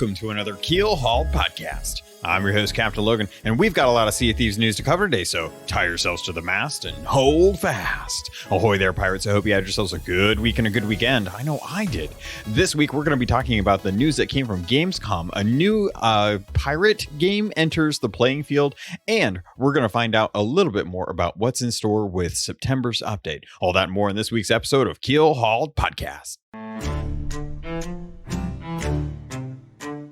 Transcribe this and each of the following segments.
welcome to another Keel Hauled podcast. I'm your host, CaptainLogun, and we've got a lot of Sea of Thieves news to cover today, so tie yourselves to the mast and hold fast. Ahoy there, pirates. I hope you had yourselves a good week and a good weekend. I know I did. This week, we're going to be talking about the news that came from Gamescom. A new pirate game enters the playing field, and we're going to find out a little bit more about what's in store with September's update. All that and more in this week's episode of Keel Hauled Podcast.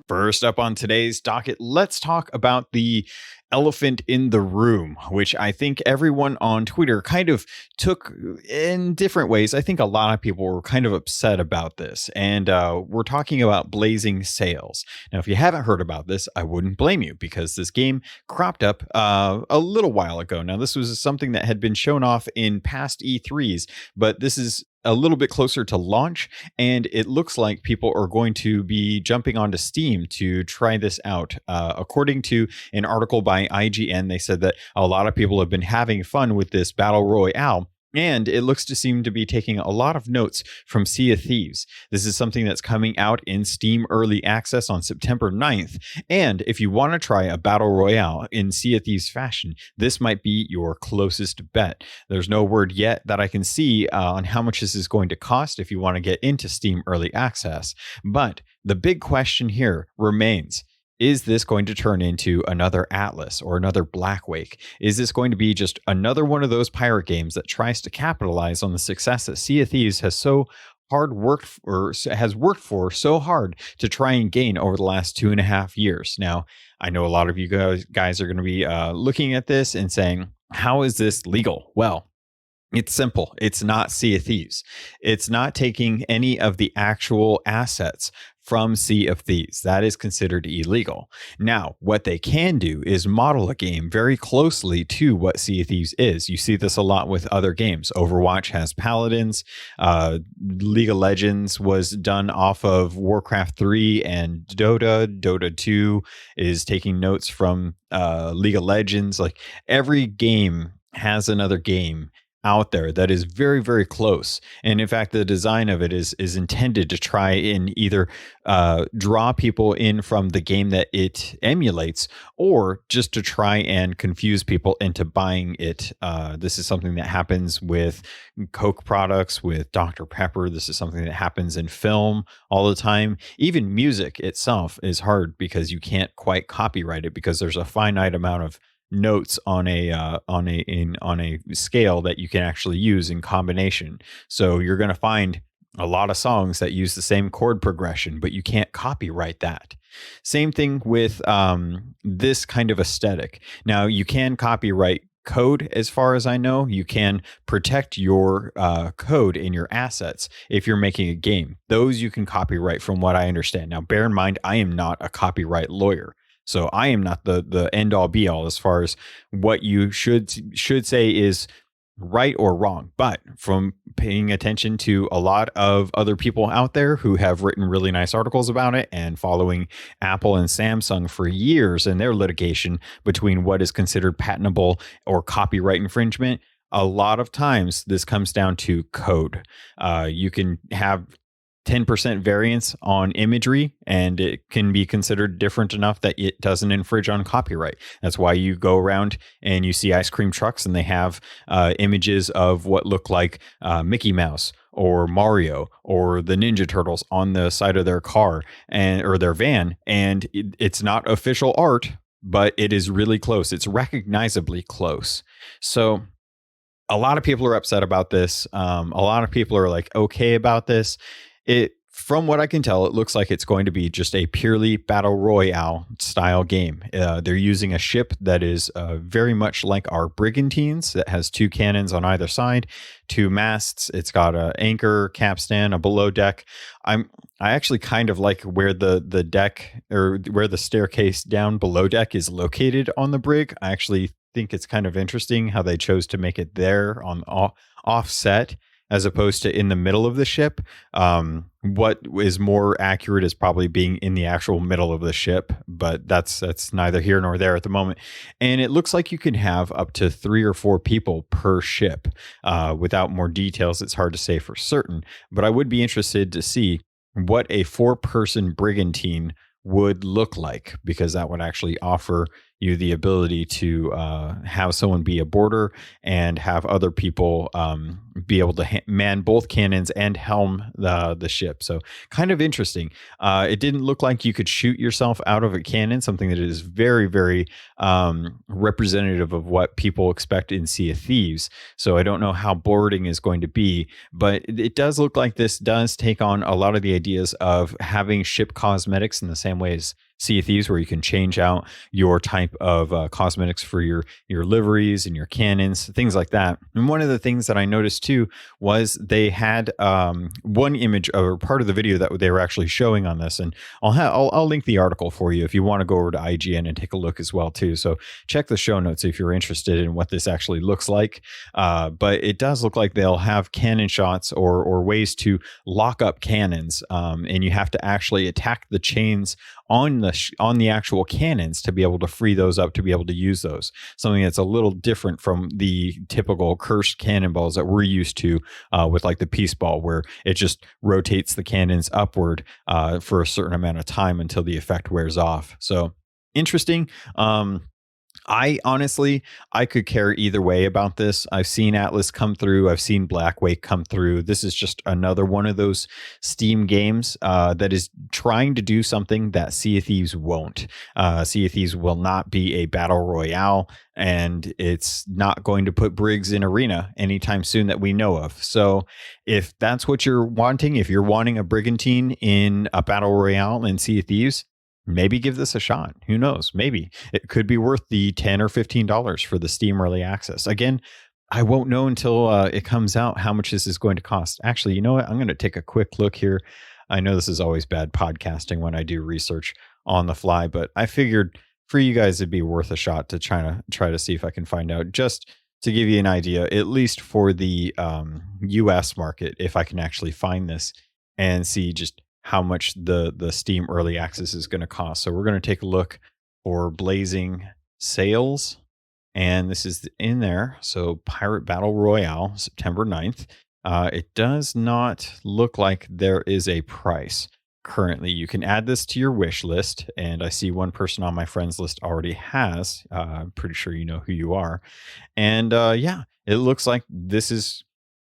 First up on today's docket, let's talk about the elephant in the room, which I think everyone on Twitter kind of took in different ways. I think a lot of people were kind of upset about this, and we're talking about Blazing Sails. Now, if you haven't heard about this, I wouldn't blame you, because this game cropped up a little while ago. Now, this was something that had been shown off in past E3s, but this is a little bit closer to launch, and it looks like people are going to be jumping onto Steam to try this out. According to an article by IGN, they said that a lot of people have been having fun with this battle royale, and it looks to seem to be taking a lot of notes from Sea of Thieves. This is something that's coming out in Steam Early Access on September 9th. And if you want to try a battle royale in Sea of Thieves fashion, this might be your closest bet. There's no word yet that I can see on how much this is going to cost if you want to get into Steam Early Access. But the big question here remains: is this going to turn into another Atlas or another Blackwake? Is this going to be just another one of those pirate games that tries to capitalize on the success that Sea of Thieves has worked for so hard to try and gain over the last 2.5 years? Now, I know a lot of you guys are going to be looking at this and saying, how is this legal? Well, it's simple. It's not Sea of Thieves. It's not taking any of the actual assets from Sea of Thieves. That is considered illegal. Now, what they can do is model a game very closely to what Sea of Thieves is. You see this a lot with other games. Overwatch has Paladins. League of Legends was done off of Warcraft 3 and Dota. Dota 2 is taking notes from League of Legends. Like, every game has another game out there that is very, very close. And in fact, the design of it is intended to try and either draw people in from the game that it emulates, or just to try and confuse people into buying it. This is something that happens with Coke products, with Dr. Pepper. This is something that happens in film all the time. Even music itself is hard because you can't quite copyright it, because there's a finite amount of notes on a scale that you can actually use in combination. So you're going to find a lot of songs that use the same chord progression, but you can't copyright that. Same thing with this kind of aesthetic. Now, you can copyright code, as far as I know. You can protect your code in your assets if you're making a game. Those you can copyright, from what I understand. Now, bear in mind, I am not a copyright lawyer, so I am not the end all be all as far as what you should say is right or wrong. But from paying attention to a lot of other people out there who have written really nice articles about it, and following Apple and Samsung for years in their litigation between what is considered patentable or copyright infringement, a lot of times this comes down to code. You can have 10% variance on imagery, and it can be considered different enough that it doesn't infringe on copyright. That's why you go around and you see ice cream trucks, and they have images of what look like Mickey Mouse or Mario or the Ninja Turtles on the side of their car or their van, and it's not official art, but it is really close. It's recognizably close. So a lot of people are upset about this. A lot of people are like okay about this. From what I can tell, it looks like it's going to be just a purely battle royale style game. They're using a ship that is very much like our Brigantines, that has 2 cannons on either side, 2 masts. It's got an anchor, capstan, a below deck. I actually kind of like where the deck, or where the staircase down below deck is located on the brig. I actually think it's kind of interesting how they chose to make it there on offset, as opposed to in the middle of the ship. What is more accurate is probably being in the actual middle of the ship, but that's neither here nor there at the moment. And it looks like you can have up to 3 or 4 people per ship. Without more details, it's hard to say for certain, but I would be interested to see what a 4-person brigantine would look like, because that would actually offer you the ability to have someone be a boarder and have other people be able to man both cannons and helm the ship. So kind of interesting. It didn't look like you could shoot yourself out of a cannon, something that is very, very representative of what people expect in Sea of Thieves. So I don't know how boarding is going to be, but it does look like this does take on a lot of the ideas of having ship cosmetics in the same way as Sea of Thieves, where you can change out your type of cosmetics for your liveries and your cannons, things like that. And one of the things that I noticed too was they had one image or part of the video that they were actually showing on this, and I'll link the article for you if you want to go over to IGN and take a look as well too. So check the show notes if you're interested in what this actually looks like. But it does look like they'll have cannon shots or ways to lock up cannons, and you have to actually attack the chains on the actual cannons to be able to free those up to be able to use those. Something that's a little different from the typical cursed cannonballs that we're used to with like the peace ball, where it just rotates the cannons upward for a certain amount of time until the effect wears off. So interesting. I honestly, I could care either way about this. I've seen Atlas come through. I've seen Blackwake come through. This is just another one of those Steam games that is trying to do something that Sea of Thieves won't. Sea of Thieves will not be a battle royale, and it's not going to put Briggs in Arena anytime soon that we know of. So if that's what you're wanting, if you're wanting a brigantine in a battle royale in Sea of Thieves, maybe give this a shot. Who knows? Maybe it could be worth the $10 or $15 for the Steam early access. Again, I won't know until it comes out how much this is going to cost. Actually, you know what? I'm going to take a quick look here. I know this is always bad podcasting when I do research on the fly, but I figured for you guys it'd be worth a shot to try to see if I can find out, just to give you an idea, at least for the US market, if I can actually find this and see just how much the Steam early access is going to cost. So we're going to take a look for Blazing Sails, and this is in there. So Pirate Battle Royale, September 9th. It does not look like there is a price currently. You can add this to your wish list, and I see one person on my friends list already has. I'm pretty sure you know who you are. And yeah, it looks like this is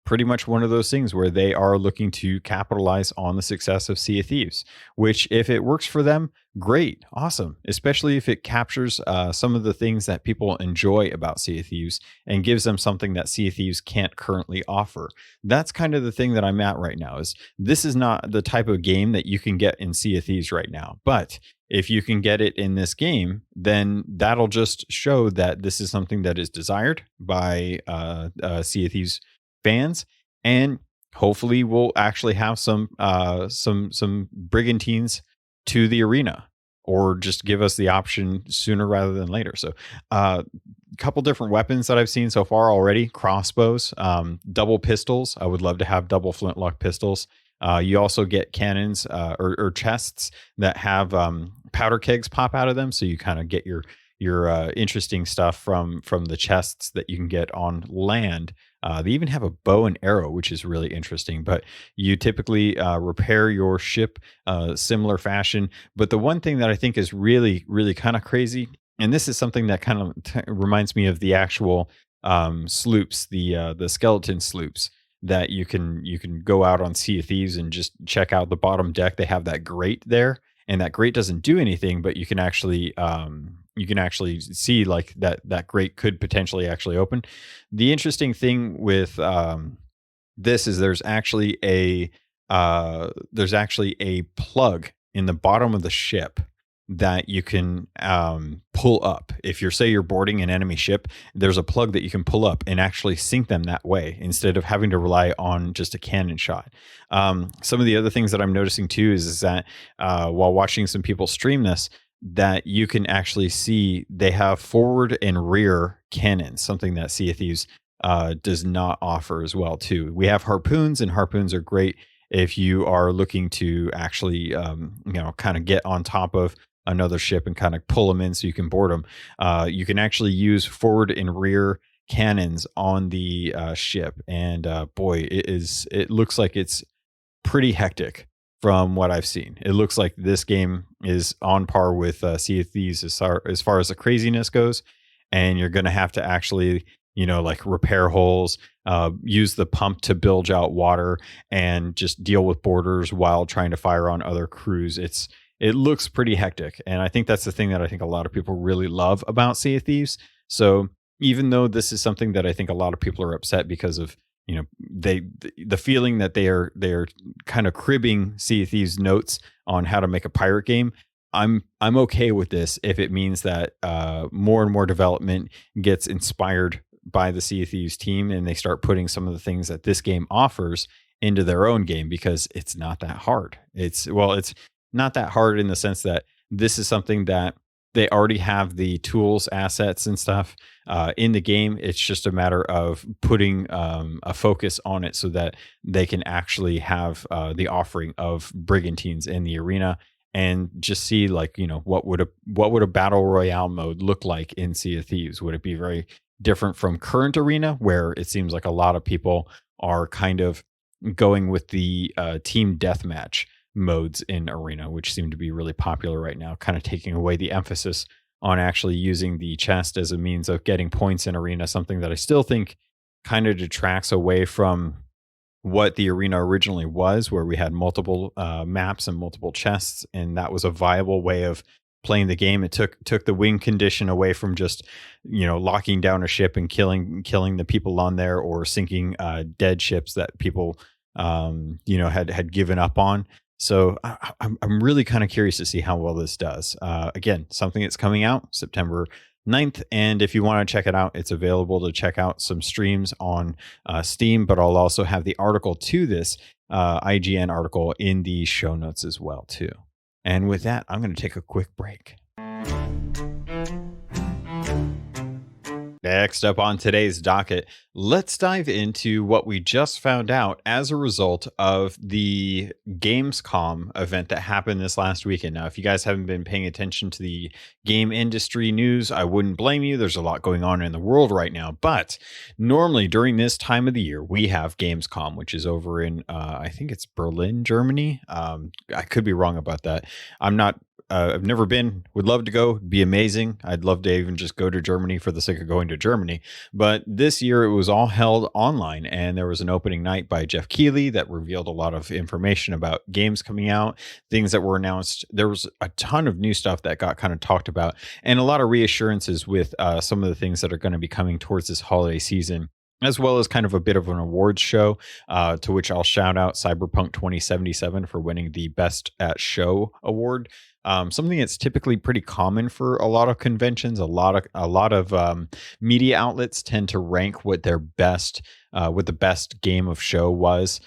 pretty much one of those things where they are looking to capitalize on the success of Sea of Thieves, which if it works for them, great, awesome, especially if it captures some of the things that people enjoy about Sea of Thieves and gives them something that Sea of Thieves can't currently offer. That's kind of the thing that I'm at right now, is this is not the type of game that you can get in Sea of Thieves right now. But if you can get it in this game, then that'll just show that this is something that is desired by Sea of Thieves fans, and hopefully we'll actually have some brigantines to the arena, or just give us the option sooner rather than later. So a couple different weapons that I've seen so far already: crossbows, double pistols. I would love to have double flintlock pistols. You also get cannons or chests that have powder kegs pop out of them, so you kind of get your interesting stuff from the chests that you can get on land. They even have a bow and arrow, which is really interesting, but you typically repair your ship similar fashion. But the one thing that I think is really, really kind of crazy, and this is something that kind of reminds me of the actual sloops, the skeleton sloops that you can go out on Sea of Thieves and just check out the bottom deck. They have that grate there, and that grate doesn't do anything, but you can actually see like that grate could potentially actually open. The interesting thing with this is there's actually a plug in the bottom of the ship that you can pull up. If you're boarding an enemy ship, there's a plug that you can pull up and actually sink them that way, instead of having to rely on just a cannon shot. Some of the other things that I'm noticing too is that while watching some people stream this, that you can actually see they have forward and rear cannons, something that Sea of Thieves does not offer as well too. We have harpoons, and harpoons are great if you are looking to actually kind of get on top of another ship and kind of pull them in so you can board them. You can actually use forward and rear cannons on the ship, and boy, it looks like it's pretty hectic. from what I've seen. It looks like this game is on par with Sea of Thieves as far as the craziness goes, and you're going to have to actually, like repair holes, use the pump to bilge out water, and just deal with boarders while trying to fire on other crews. It looks pretty hectic, and I think that's the thing that I think a lot of people really love about Sea of Thieves. So even though this is something that I think a lot of people are upset because of, the feeling that they're kind of cribbing Sea of Thieves notes on how to make a pirate game. I'm okay with this if it means that more and more development gets inspired by the Sea of Thieves team, and they start putting some of the things that this game offers into their own game, because it's not that hard. It's not that hard in the sense that this is something that they already have the tools, assets, and stuff in the game. It's just a matter of putting a focus on it so that they can actually have the offering of brigantines in the arena, and just see, like, what would a battle royale mode look like in Sea of Thieves? Would it be very different from current arena, where it seems like a lot of people are kind of going with the team deathmatch modes in arena, which seem to be really popular right now, kind of taking away the emphasis on actually using the chest as a means of getting points in arena, something that I still think kind of detracts away from what the arena originally was, where we had multiple maps and multiple chests, and that was a viable way of playing the game. It took the win condition away from just, locking down a ship and killing the people on there, or sinking dead ships that people had given up on. So I'm really kind of curious to see how well this does. Again, something that's coming out September 9th. And if you want to check it out, it's available to check out some streams on Steam, but I'll also have the article to this IGN article in the show notes as well, too. And with that, I'm going to take a quick break. Next up on today's docket, let's dive into what we just found out as a result of the Gamescom event that happened this last weekend. Now, if you guys haven't been paying attention to the game industry news, I wouldn't blame you. There's a lot going on in the world right now. But normally during this time of the year, we have Gamescom, which is over in, I think it's Berlin, Germany. I could be wrong about that. I've never been, would love to go, be amazing. I'd love to even just go to Germany for the sake of going to Germany. But this year it was all held online, and there was an opening night by Jeff Keighley that revealed a lot of information about games coming out, things that were announced. There was a ton of new stuff that got kind of talked about, and a lot of reassurances with some of the things that are going to be coming towards this holiday season, as well as kind of a bit of an awards show, to which I'll shout out Cyberpunk 2077 for winning the Best at Show award. Something that's typically pretty common for a lot of conventions. A lot of media outlets tend to rank what their best, what the best game of show was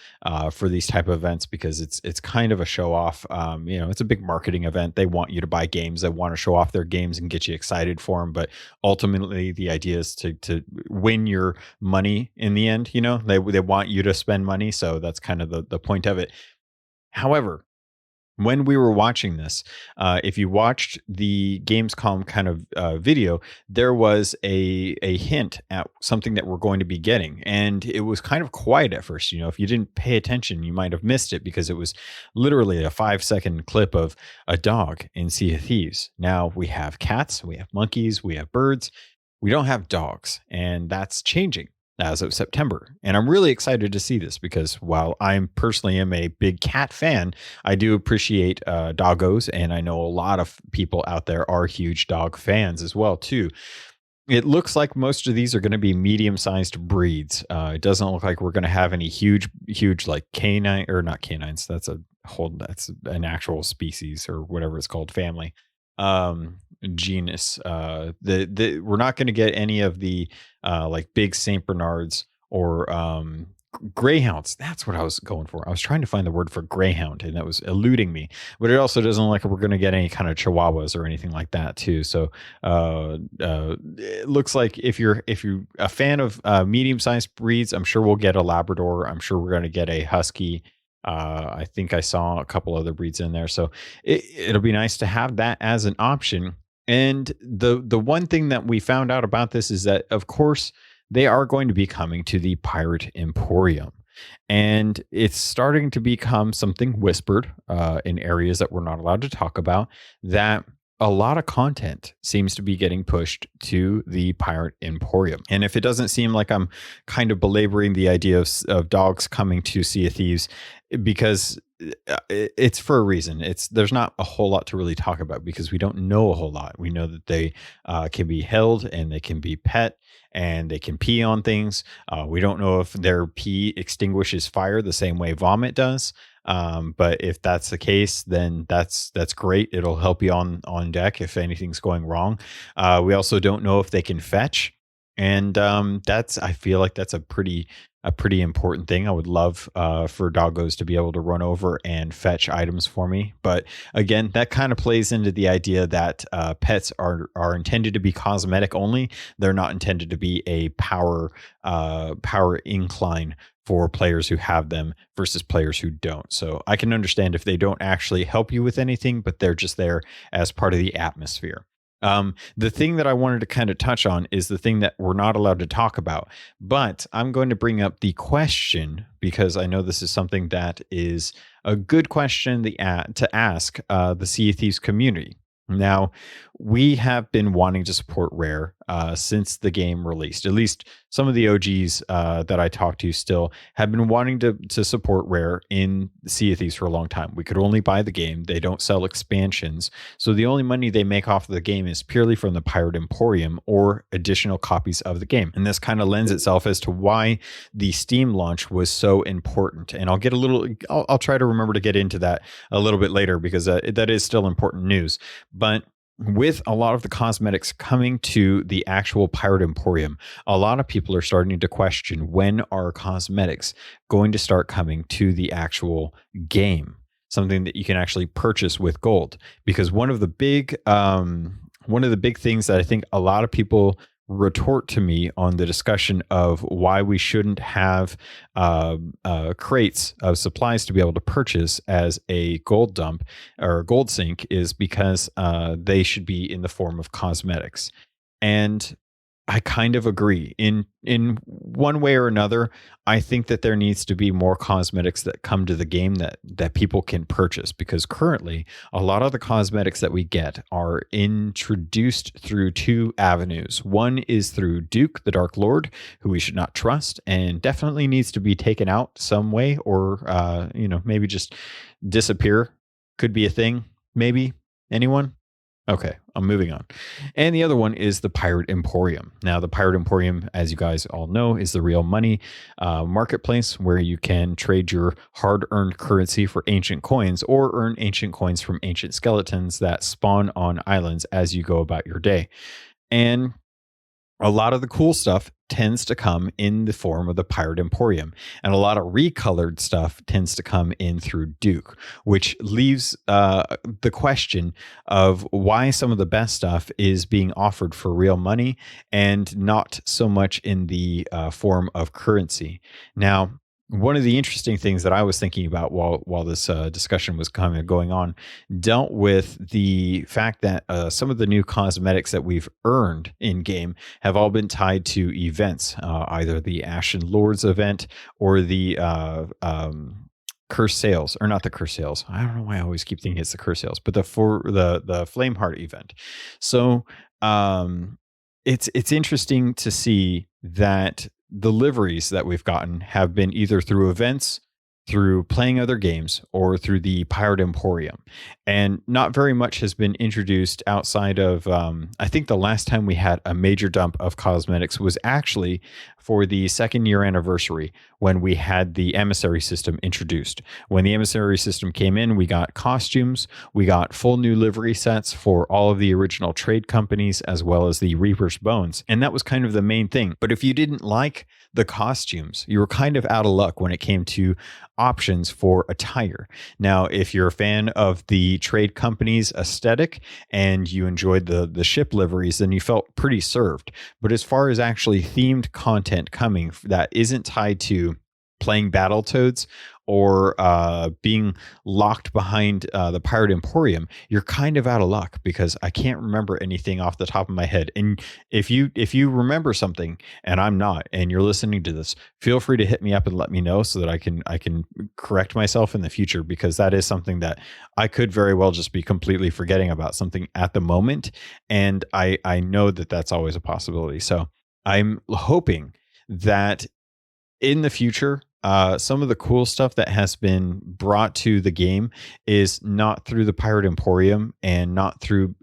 for these type of events, because it's kind of a show off. It's a big marketing event. They want you to buy games. They want to show off their games and get you excited for them. But ultimately, the idea is to win your money in the end. They want you to spend money, so that's kind of the point of it. However, when we were watching this, if you watched the Gamescom kind of video, there was a hint at something that we're going to be getting. And it was kind of quiet at first. If you didn't pay attention, you might have missed it, because it was literally a 5-second clip of a dog in Sea of Thieves. Now we have cats, we have monkeys, we have birds. We don't have dogs, and that's changing as of September. And I'm really excited to see this, because while I'm personally am a big cat fan, I do appreciate doggos, and I know a lot of people out there are huge dog fans as well too. It looks like most of these are going to be medium-sized breeds. It doesn't look like we're going to have any huge like canine, or not canines. That's an actual species, or whatever it's called, family. Genus. We're not going to get any of the like big Saint Bernards or greyhounds. That's what I was going for. I was trying to find the word for greyhound, and that was eluding me. But it also doesn't look like we're going to get any kind of chihuahuas or anything like that too. So it looks like if you're a fan of medium-sized breeds, I'm sure we'll get a Labrador. I'm sure we're going to get a husky. I think I saw a couple other breeds in there, so it'll be nice to have that as an option. And the one thing that we found out about this is that, of course, they are going to be coming to the Pirate Emporium. And it's starting to become something whispered in areas that we're not allowed to talk about, that a lot of content seems to be getting pushed to the Pirate Emporium. And if it doesn't seem like I'm kind of belaboring the idea of dogs coming to Sea of Thieves, because it's for a reason. There's not a whole lot to really talk about because we don't know a whole lot. We know that they can be held and they can be pet and they can pee on things. We don't know if their pee extinguishes fire the same way vomit does. But if that's the case, then that's great. It'll help you on deck if anything's going wrong. We also don't know if they can fetch, and I feel like that's a pretty important thing. I would love for doggos to be able to run over and fetch items for me. But again, that kind of plays into the idea that pets are intended to be cosmetic only. They're not intended to be a power incline for players who have them versus players who don't. So I can understand if they don't actually help you with anything, but they're just there as part of the atmosphere. The thing that I wanted to kind of touch on is the thing that we're not allowed to talk about, but I'm going to bring up the question because I know this is something that is a good question to ask the Sea of Thieves community. Now, we have been wanting to support Rare since the game released. At least some of the OGs that I talked to still have been wanting to support Rare in Sea of Thieves for a long time. We could only buy the game. They don't sell expansions. So the only money they make off of the game is purely from the Pirate Emporium or additional copies of the game. And this kind of lends itself as to why the Steam launch was so important. And I'll try to remember to get into that a little bit later because that is still important news. But with a lot of the cosmetics coming to the actual Pirate Emporium, a lot of people are starting to question, when are cosmetics going to start coming to the actual game? Something that you can actually purchase with gold. Because one of the big things that I think a lot of people retort to me on the discussion of why we shouldn't have crates of supplies to be able to purchase as a gold dump or gold sink is because they should be in the form of cosmetics. And I kind of agree. In one way or another, I think that there needs to be more cosmetics that come to the game that people can purchase, because currently a lot of the cosmetics that we get are introduced through two avenues. One is through Duke, the Dark Lord, who we should not trust and definitely needs to be taken out some way, or maybe just disappear. Could be a thing. Maybe. Anyone? Okay, I'm moving on. And the other one is the Pirate Emporium. Now, the Pirate Emporium, as you guys all know, is the real money marketplace where you can trade your hard-earned currency for ancient coins or earn ancient coins from ancient skeletons that spawn on islands as you go about your day. And a lot of the cool stuff tends to come in the form of the Pirate Emporium, and a lot of recolored stuff tends to come in through Duke, which leaves the question of why some of the best stuff is being offered for real money and not so much in the form of currency. Now, one of the interesting things that I was thinking about while this discussion was kind of going on dealt with the fact that some of the new cosmetics that we've earned in game have all been tied to events, either the Ashen Lords event or the Curse Sales, or not the Curse Sales. I don't know why I always keep thinking it's the Curse Sales, but the Flameheart event. So it's interesting to see that the liveries that we've gotten have been either through events, through playing other games, or through the Pirate Emporium. And not very much has been introduced outside of, I think the last time we had a major dump of cosmetics was actually for the 2nd year anniversary when we had the emissary system introduced. When the emissary system came in, we got costumes, we got full new livery sets for all of the original trade companies, as well as the Reaper's Bones. And that was kind of the main thing. But if you didn't like the costumes, you were kind of out of luck when it came to options for attire. Now, if you're a fan of the trade company's aesthetic and you enjoyed the ship liveries, then you felt pretty served. But as far as actually themed content coming that isn't tied to playing Battletoads or being locked behind the Pirate Emporium, you're kind of out of luck because I can't remember anything off the top of my head. And if you remember something and I'm not, and you're listening to this, feel free to hit me up and let me know so that I can correct myself in the future, because that is something that I could very well just be completely forgetting about something at the moment, and I know that that's always a possibility. So I'm hoping that in the future, some of the cool stuff that has been brought to the game is not through the Pirate Emporium and not through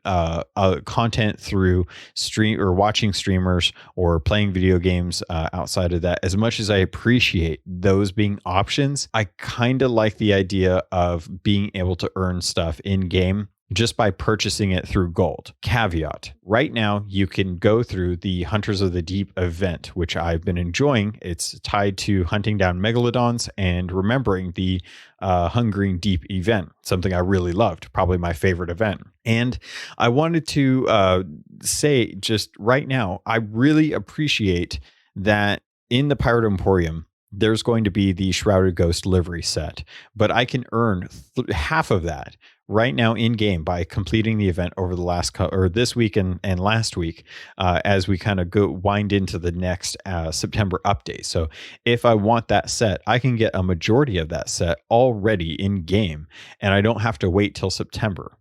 content through stream or watching streamers or playing video games outside of that. As much as I appreciate those being options, I kind of like the idea of being able to earn stuff in game just by purchasing it through gold. Caveat: right now, you can go through the Hunters of the Deep event, which I've been enjoying. It's tied to hunting down megalodons and remembering the Hungering Deep event, something I really loved, probably my favorite event. And I wanted to say just right now, I really appreciate that in the Pirate Emporium, there's going to be the Shrouded Ghost livery set, but I can earn half of that right now in game by completing the event over the or this week and last week, as we kind of wind into the next September update. So if I want that set, I can get a majority of that set already in game, and I don't have to wait till September.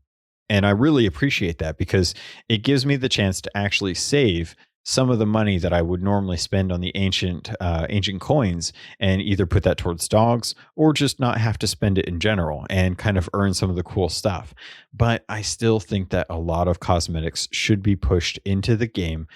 And I really appreciate that because it gives me the chance to actually save some of the money that I would normally spend on the ancient coins and either put that towards dogs or just not have to spend it in general and kind of earn some of the cool stuff. But I still think that a lot of cosmetics should be pushed into the game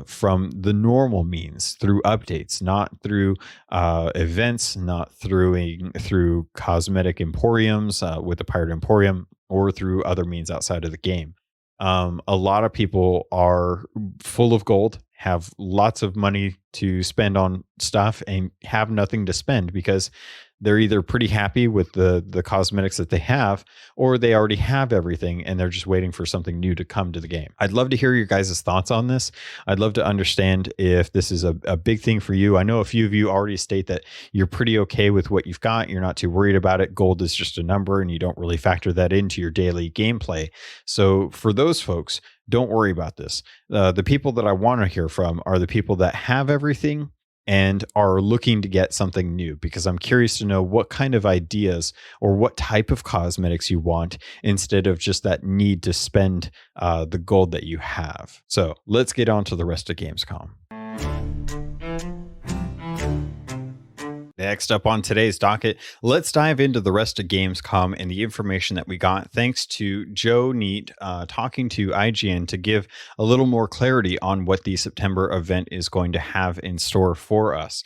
from the normal means through updates, not through events, not through cosmetic emporiums with the Pirate Emporium, or through other means outside of the game. A lot of people are full of gold, have lots of money to spend on stuff, and have nothing to spend because they're either pretty happy with the cosmetics that they have, or they already have everything and they're just waiting for something new to come to the game. I'd love to hear your guys' thoughts on this. I'd love to understand if this is a big thing for you. I know a few of you already state that you're pretty okay with what you've got. You're not too worried about it. Gold is just a number and you don't really factor that into your daily gameplay. So for those folks, don't worry about this. The people that I want to hear from are the people that have everything and are looking to get something new, because I'm curious to know what kind of ideas or what type of cosmetics you want instead of just that need to spend the gold that you have. So let's get on to the rest of Gamescom. Next up on today's docket, let's dive into the rest of Gamescom and the information that we got thanks to Joe Neat talking to IGN to give a little more clarity on what the September event is going to have in store for us.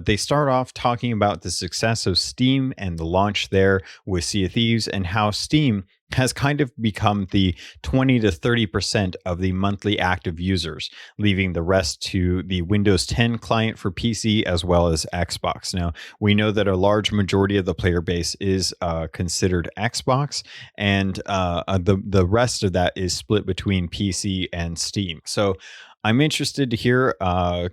They start off talking about the success of Steam and the launch there with Sea of Thieves, and how Steam has kind of become the 20 to 30% of the monthly active users, leaving the rest to the Windows 10 client for PC as well as Xbox. Now, we know that a large majority of the player base is considered Xbox, and the rest of that is split between PC and Steam. So I'm interested to hear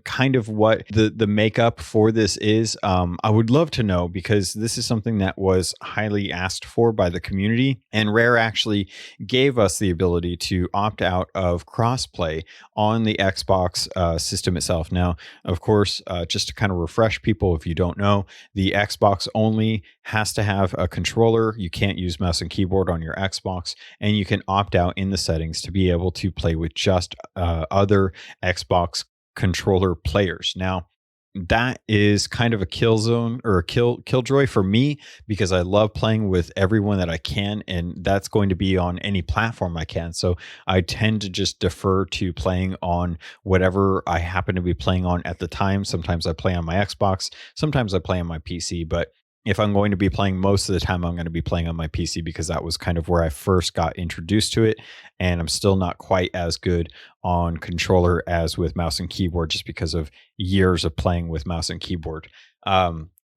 kind of what the makeup for this is. I would love to know, because this is something that was highly asked for by the community, and Rare actually gave us the ability to opt out of crossplay on the Xbox system itself. Now, of course, just to kind of refresh people, if you don't know, the Xbox only has to have a controller. You can't use mouse and keyboard on your Xbox, and you can opt out in the settings to be able to play with just other Xbox controller players. Now, that is kind of a kill zone or a killjoy for me, because I love playing with everyone that I can, and that's going to be on any platform I can. So I tend to just defer to playing on whatever I happen to be playing on at the time. Sometimes I play on my Xbox, sometimes I play on my PC, but if I'm going to be playing, most of the time I'm going to be playing on my PC, because that was kind of where I first got introduced to it. And I'm still not quite as good on controller as with mouse and keyboard, just because of years of playing with mouse and keyboard.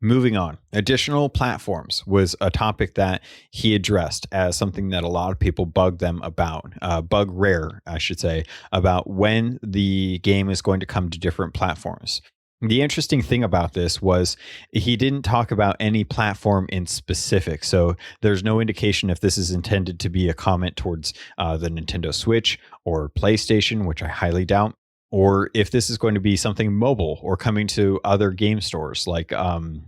Moving on, additional platforms was a topic that he addressed as something that a lot of people bug them about, bug Rare, I should say, about when the game is going to come to different platforms. The interesting thing about this was he didn't talk about any platform in specific. So there's no indication if this is intended to be a comment towards the Nintendo Switch or PlayStation, which I highly doubt, or if this is going to be something mobile or coming to other game stores. Like I'm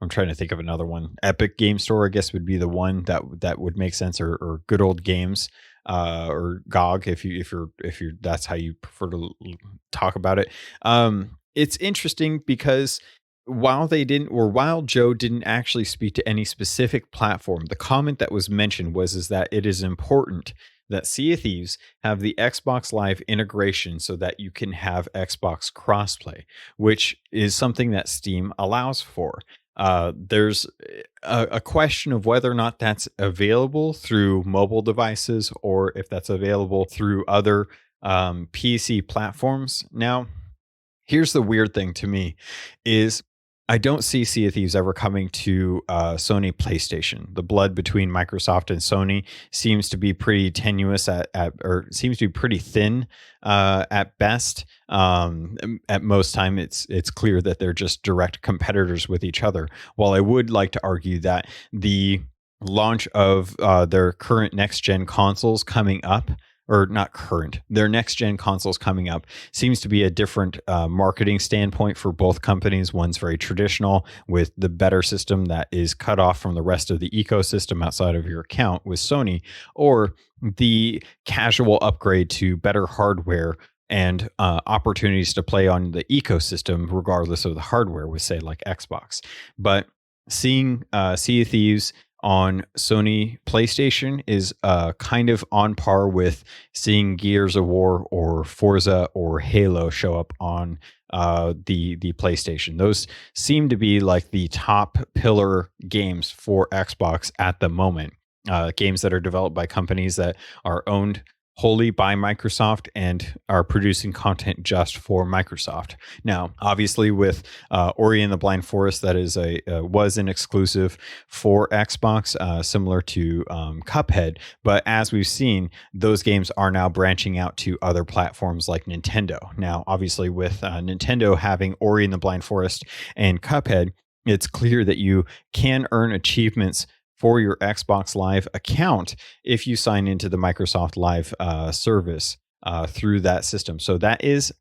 trying to think of another one. Epic Game Store, I guess, would be the one that would make sense, or Good Old Games, or GOG, if you're that's how you prefer to talk about it. It's interesting because while Joe didn't actually speak to any specific platform, the comment that was mentioned was is that it is important that Sea of Thieves have the Xbox Live integration so that you can have Xbox crossplay, which is something that Steam allows for. There's a question of whether or not that's available through mobile devices or if that's available through other PC platforms. Now, here's the weird thing to me is I don't see Sea of Thieves ever coming to Sony PlayStation. The blood between Microsoft and Sony seems to be pretty tenuous or seems to be pretty thin at best. At most time, it's clear that they're just direct competitors with each other. While I would like to argue that the launch of their current next gen consoles coming up, or not current, their next gen consoles coming up seems to be a different marketing standpoint for both companies. One's very traditional with the better system that is cut off from the rest of the ecosystem outside of your account with Sony, or the casual upgrade to better hardware and opportunities to play on the ecosystem regardless of the hardware with, say, like Xbox. But seeing Sea of Thieves on Sony PlayStation is kind of on par with seeing Gears of War or Forza or Halo show up on the PlayStation. Those seem to be like the top pillar games for Xbox at the moment. Games that are developed by companies that are owned wholly by Microsoft and are producing content just for Microsoft. Now, obviously, with Ori and the Blind Forest, that is was an exclusive for Xbox, similar to Cuphead. But as we've seen, those games are now branching out to other platforms like Nintendo. Now, obviously, with Nintendo having Ori and the Blind Forest and Cuphead, it's clear that you can earn achievements for your Xbox Live account if you sign into the Microsoft Live service through that system. So that is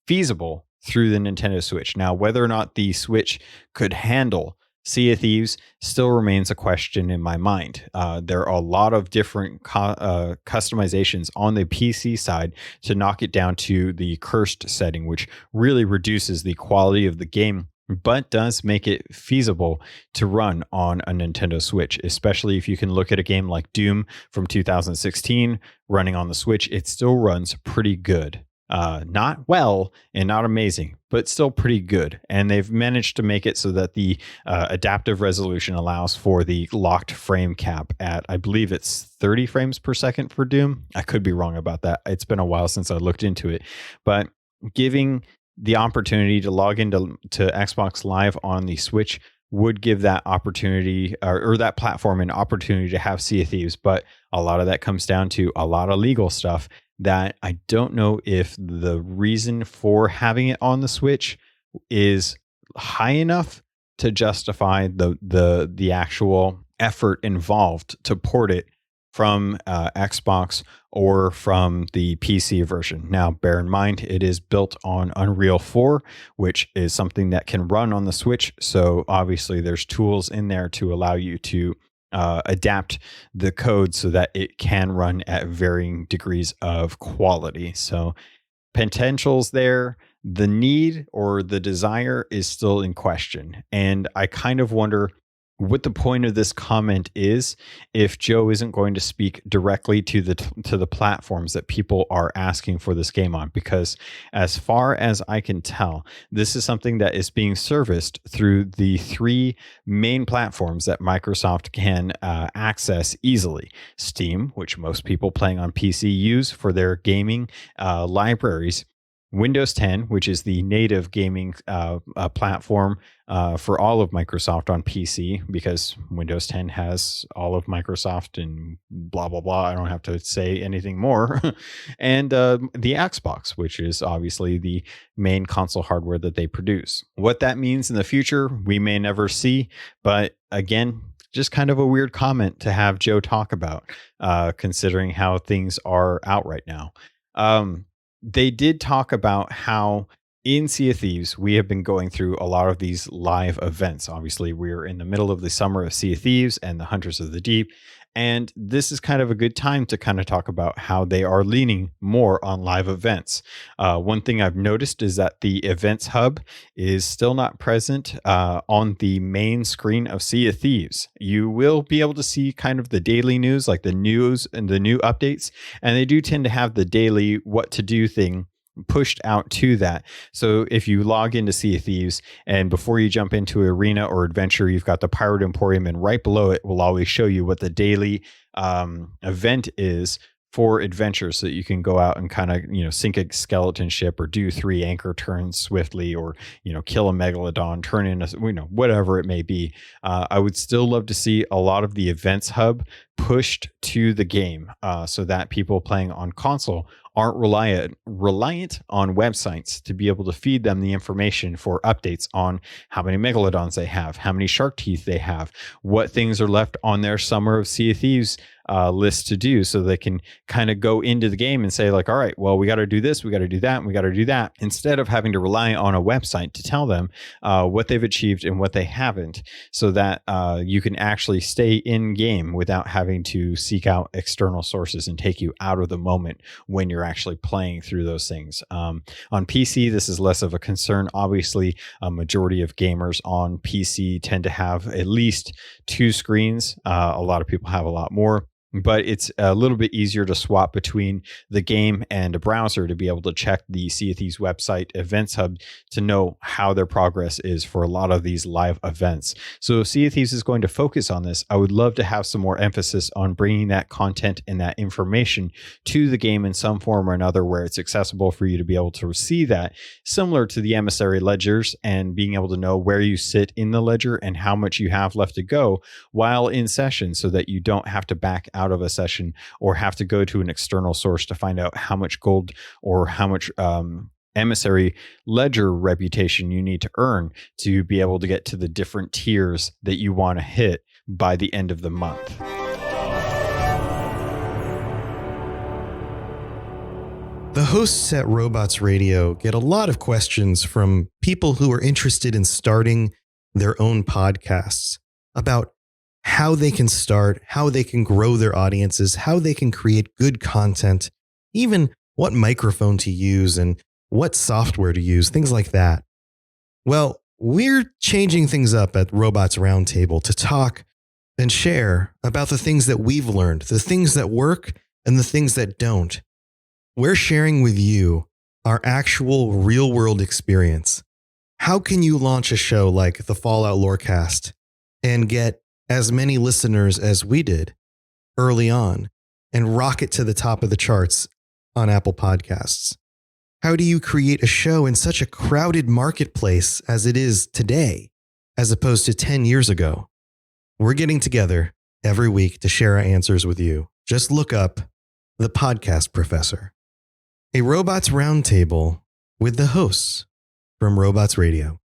feasible through the Nintendo Switch. Now, whether or not the Switch could handle Sea of Thieves still remains a question in my mind. There are a lot of different customizations on the PC side to knock it down to the cursed setting, which really reduces the quality of the game, but does make it feasible to run on a Nintendo Switch, especially if you can look at a game like Doom from 2016 running on the Switch. It still runs pretty good. Not well and not amazing, but still pretty good. And they've managed to make it so that the adaptive resolution allows for the locked frame cap at, I believe it's 30 frames per second for Doom. I could be wrong about that. It's been a while since I looked into it, but giving the opportunity to log into Xbox Live on the Switch would give that opportunity or that platform an opportunity to have Sea of Thieves. But a lot of that comes down to a lot of legal stuff that I don't know if the reason for having it on the Switch is high enough to justify the actual effort involved to port it from Xbox or from the PC version. Now, bear in mind, it is built on Unreal 4, which is something that can run on the Switch. So obviously there's tools in there to allow you to adapt the code so that it can run at varying degrees of quality. So potential's there. The need or the desire is still in question. And I kind of wonder what the point of this comment is if Joe isn't going to speak directly to the platforms that people are asking for this game on, because as far as I can tell, this is something that is being serviced through the three main platforms that Microsoft can access easily. Steam, which most people playing on PC use for their gaming libraries, Windows 10, which is the native gaming platform for all of Microsoft on PC, because Windows 10 has all of Microsoft and blah, blah, blah. I don't have to say anything more. And the Xbox, which is obviously the main console hardware that they produce. What that means in the future, we may never see. But again, just kind of a weird comment to have Joe talk about, considering how things are out right now. They did talk about how in Sea of Thieves, we have been going through a lot of these live events. Obviously, we're in the middle of the summer of Sea of Thieves and the Hunters of the Deep. And this is kind of a good time to kind of talk about how they are leaning more on live events. One thing I've noticed is that the events hub is still not present on the main screen of Sea of Thieves. You will be able to see kind of the daily news, like the news and the new updates. And they do tend to have the daily what to do thing pushed out to that. So if you log into Sea of Thieves and before you jump into arena or adventure, you've got the Pirate Emporium, and right below it will always show you what the daily event is for adventure, so that you can go out and kind of, sink a skeleton ship or do 3 anchor turns swiftly, or, kill a megalodon, turn in a, whatever it may be. I would still love to see a lot of the events hub pushed to the game, so that people playing on console aren't reliant on websites to be able to feed them the information for updates on how many megalodons they have, how many shark teeth they have, what things are left on their Summer of Sea of Thieves list to do, so they can kind of go into the game and say like, all right, well, we got to do this, we got to do that, and we got to do that, instead of having to rely on a website to tell them what they've achieved and what they haven't, so that you can actually stay in game without having to seek out external sources and take you out of the moment when you're actually playing through those things. On PC, this is less of a concern. Obviously, a majority of gamers on PC tend to have at least 2 screens. A lot of people have a lot more, but it's a little bit easier to swap between the game and a browser to be able to check the Sea of Thieves website events hub to know how their progress is for a lot of these live events. So if Sea of Thieves is going to focus on this, I would love to have some more emphasis on bringing that content and that information to the game in some form or another, where it's accessible for you to be able to see that, similar to the emissary ledgers, and being able to know where you sit in the ledger and how much you have left to go while in session, so that you don't have to back out of a session or have to go to an external source to find out how much gold or how much emissary ledger reputation you need to earn to be able to get to the different tiers that you want to hit by the end of the month. The hosts at Robots Radio get a lot of questions from people who are interested in starting their own podcasts about how they can start, how they can grow their audiences, how they can create good content, even what microphone to use and what software to use, things like that. Well, we're changing things up at Robots Roundtable to talk and share about the things that we've learned, the things that work and the things that don't. We're sharing with you our actual real-world experience. How can you launch a show like the Fallout Lorecast and get as many listeners as we did early on and rocket to the top of the charts on Apple Podcasts? How do you create a show in such a crowded marketplace as it is today, as opposed to 10 years ago? We're getting together every week to share our answers with you. Just look up The Podcast Professor, a Robots Roundtable with the hosts from Robots Radio.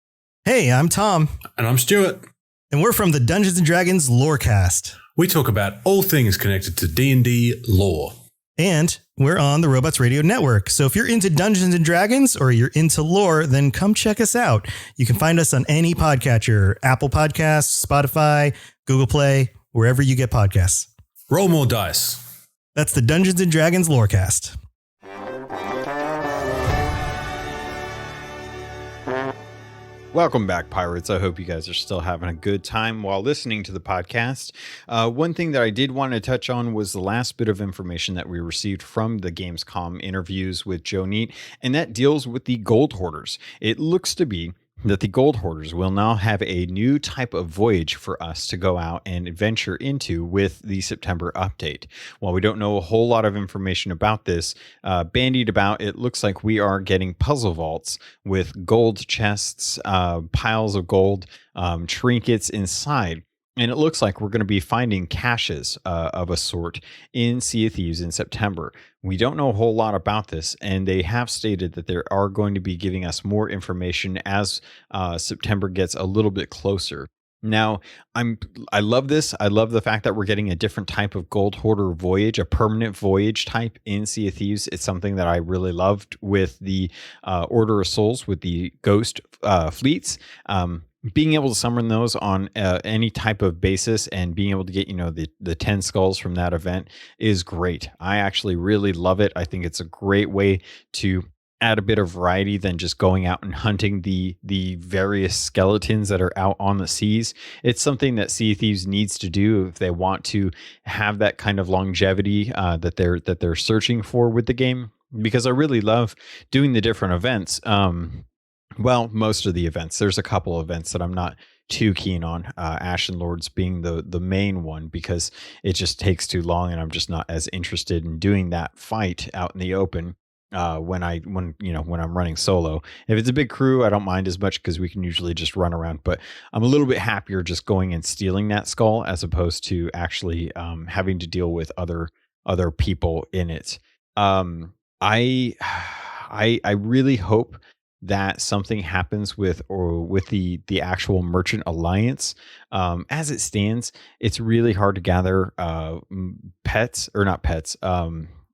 Hey, I'm Tom. And I'm Stuart. And we're from the Dungeons & Dragons Lorecast. We talk about all things connected to D&D lore. And we're on the Robots Radio Network. So if you're into Dungeons & Dragons or you're into lore, then come check us out. You can find us on any podcatcher, Apple Podcasts, Spotify, Google Play, wherever you get podcasts. Roll more dice. That's the Dungeons & Dragons Lorecast. Welcome back, pirates. I hope you guys are still having a good time while listening to the podcast. One thing that I did want to touch on was the last bit of information that we received from the Gamescom interviews with Joe Neate, and that deals with the Gold Hoarders. It looks to be that the Gold Hoarders will now have a new type of voyage for us to go out and adventure into with the September update. While we don't know a whole lot of information about this, bandied about, it looks like we are getting puzzle vaults with gold chests, piles of gold, trinkets inside. And it looks like we're going to be finding caches of a sort in Sea of Thieves in September. We don't know a whole lot about this, and they have stated that they are going to be giving us more information as September gets a little bit closer. Now, I love this. I love the fact that we're getting a different type of Gold Hoarder voyage, a permanent voyage type in Sea of Thieves. It's something that I really loved with the Order of Souls, with the Ghost fleets. Being able to summon those on any type of basis and being able to get, the 10 skulls from that event is great. I actually really love it. I think it's a great way to add a bit of variety than just going out and hunting the various skeletons that are out on the seas. It's something that Sea of Thieves needs to do if they want to have that kind of longevity that they're searching for with the game, because I really love doing the different events. Well, most of the events. There's a couple of events that I'm not too keen on, Ashen Lords being the main one, because it just takes too long and I'm just not as interested in doing that fight out in the open when I'm running solo. If it's a big crew, I don't mind as much because we can usually just run around, but I'm a little bit happier just going and stealing that skull as opposed to actually having to deal with other people in it. I really hope that something happens with the actual merchant alliance. As it stands, it's really hard to gather pets, or not pets.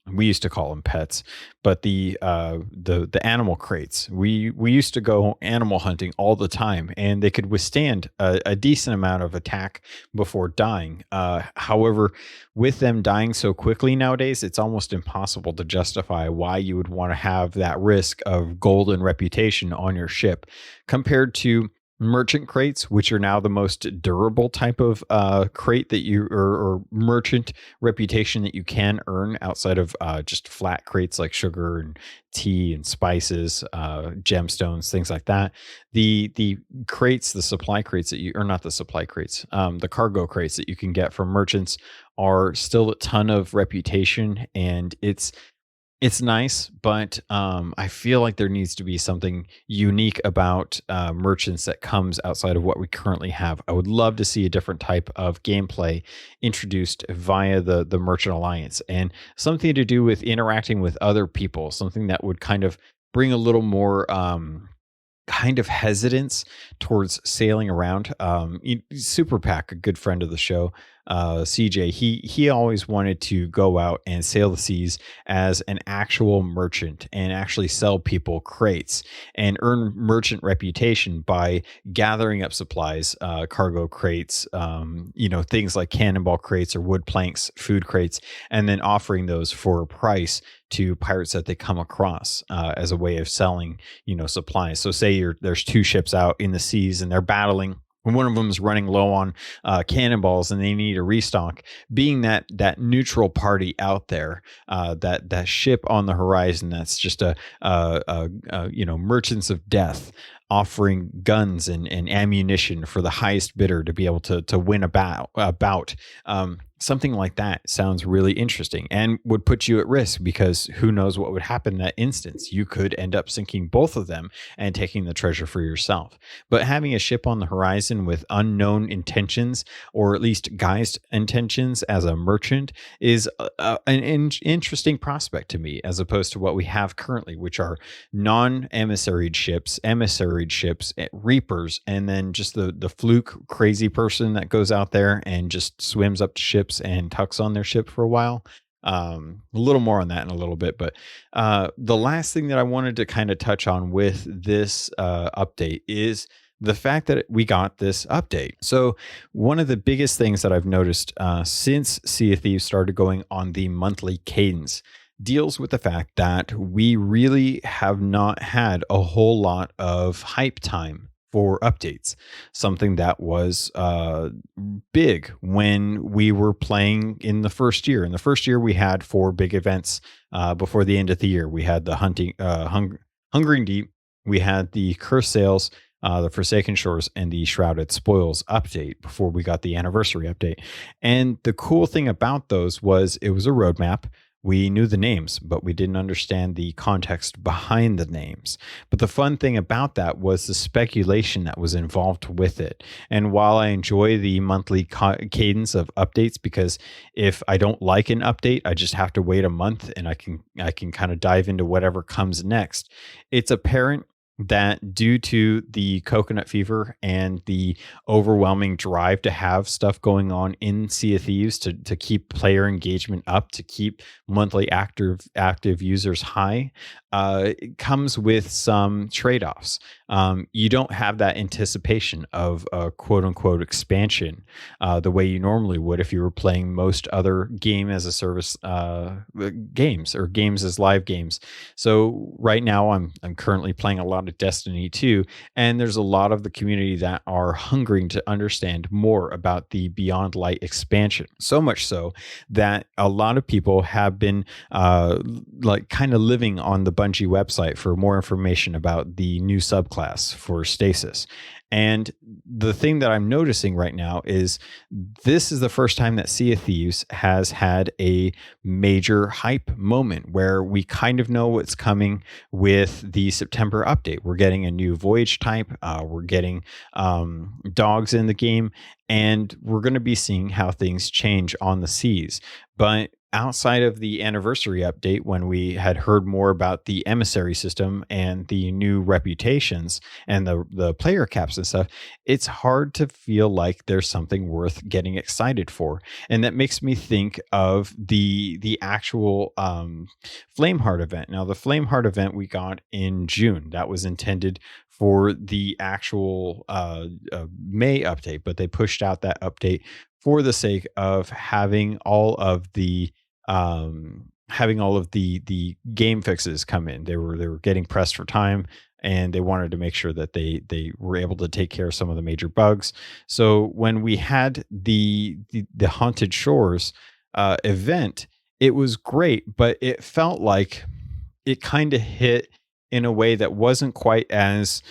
We used to call them pets, but the animal crates. We used to go animal hunting all the time, and they could withstand a decent amount of attack before dying. However, with them dying so quickly nowadays, it's almost impossible to justify why you would want to have that risk of gold and reputation on your ship compared to merchant crates, which are now the most durable type of crate that you or merchant reputation that you can earn outside of just flat crates like sugar and tea and spices, gemstones, things like that. The crates, the supply crates that you, or not the supply crates, the cargo crates that you can get from merchants are still a ton of reputation, and it's nice, but I feel like there needs to be something unique about merchants that comes outside of what we currently have. I would love to see a different type of gameplay introduced via the Merchant Alliance, and something to do with interacting with other people, something that would kind of bring a little more kind of hesitance towards sailing around. Super Pack, a good friend of the show, CJ, he always wanted to go out and sail the seas as an actual merchant and actually sell people crates and earn merchant reputation by gathering up supplies, cargo crates, things like cannonball crates or wood planks, food crates, and then offering those for a price to pirates that they come across as a way of selling, supplies. So say there's two ships out in the seas and they're battling. One of them is running low on cannonballs and they need a restock. Being that neutral party out there, that ship on the horizon that's just a merchants of death, offering guns and ammunition for the highest bidder to be able to win a bout. Something like that sounds really interesting and would put you at risk, because who knows what would happen in that instance. You could end up sinking both of them and taking the treasure for yourself. But having a ship on the horizon with unknown intentions, or at least guised intentions as a merchant, is an interesting prospect to me, as opposed to what we have currently, which are non-emissaried ships, emissaried ships, reapers, and then just the fluke crazy person that goes out there and just swims up to ships and tucks on their ship for a while. A little more on that in a little bit, but the last thing that I wanted to kind of touch on with this update is the fact that we got this update. So one of the biggest things that I've noticed since Sea of Thieves started going on the monthly cadence deals with the fact that we really have not had a whole lot of hype time for updates, something that was big when we were playing in the first year. In the first year, we had 4 big events before the end of the year. We had the Hungering Deep, we had the Curse Sales, the Forsaken Shores and the Shrouded Spoils update before we got the anniversary update. And the cool thing about those was it was a roadmap. We knew the names, but we didn't understand the context behind the names. But the fun thing about that was the speculation that was involved with it. And while I enjoy the monthly cadence of updates, because if I don't like an update, I just have to wait a month and I can kind of dive into whatever comes next. It's apparent that due to the coconut fever and the overwhelming drive to have stuff going on in Sea of Thieves to keep player engagement up, to keep monthly active users high, it comes with some trade-offs. You don't have that anticipation of a quote unquote expansion the way you normally would if you were playing most other game as a service games or games as live games. So right now I'm currently playing a lot of Destiny 2, and there's a lot of the community that are hungering to understand more about the Beyond Light expansion. So much so that a lot of people have been like kind of living on the Bungie website for more information about the new subclass for Stasis. And the thing that I'm noticing right now is this is the first time that Sea of Thieves has had a major hype moment where we kind of know what's coming with the September update. We're getting a new voyage type. We're getting dogs in the game, and we're going to be seeing how things change on the seas. But outside of the anniversary update, when we had heard more about the emissary system and the new reputations and the player caps and stuff, it's hard to feel like there's something worth getting excited for. And that makes me think of the actual Flameheart event. Now, the Flameheart event we got in June, that was intended for the actual May update, but they pushed out that update for the sake of having all of the game fixes come in. They were getting pressed for time, and they wanted to make sure that they were able to take care of some of the major bugs. So when we had the Haunted Shores event, it was great, but it felt like it kind of hit in a way that wasn't quite as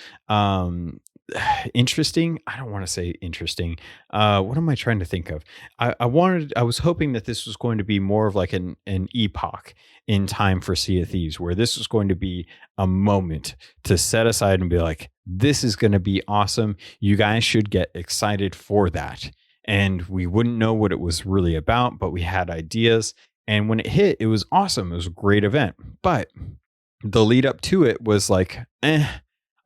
interesting. I don't want to say interesting. What am I trying to think of? I was hoping that this was going to be more of like an epoch in time for Sea of Thieves, where this was going to be a moment to set aside and be like, this is going to be awesome. You guys should get excited for that. And we wouldn't know what it was really about, but we had ideas. And when it hit, it was awesome. It was a great event. But the lead up to it was like,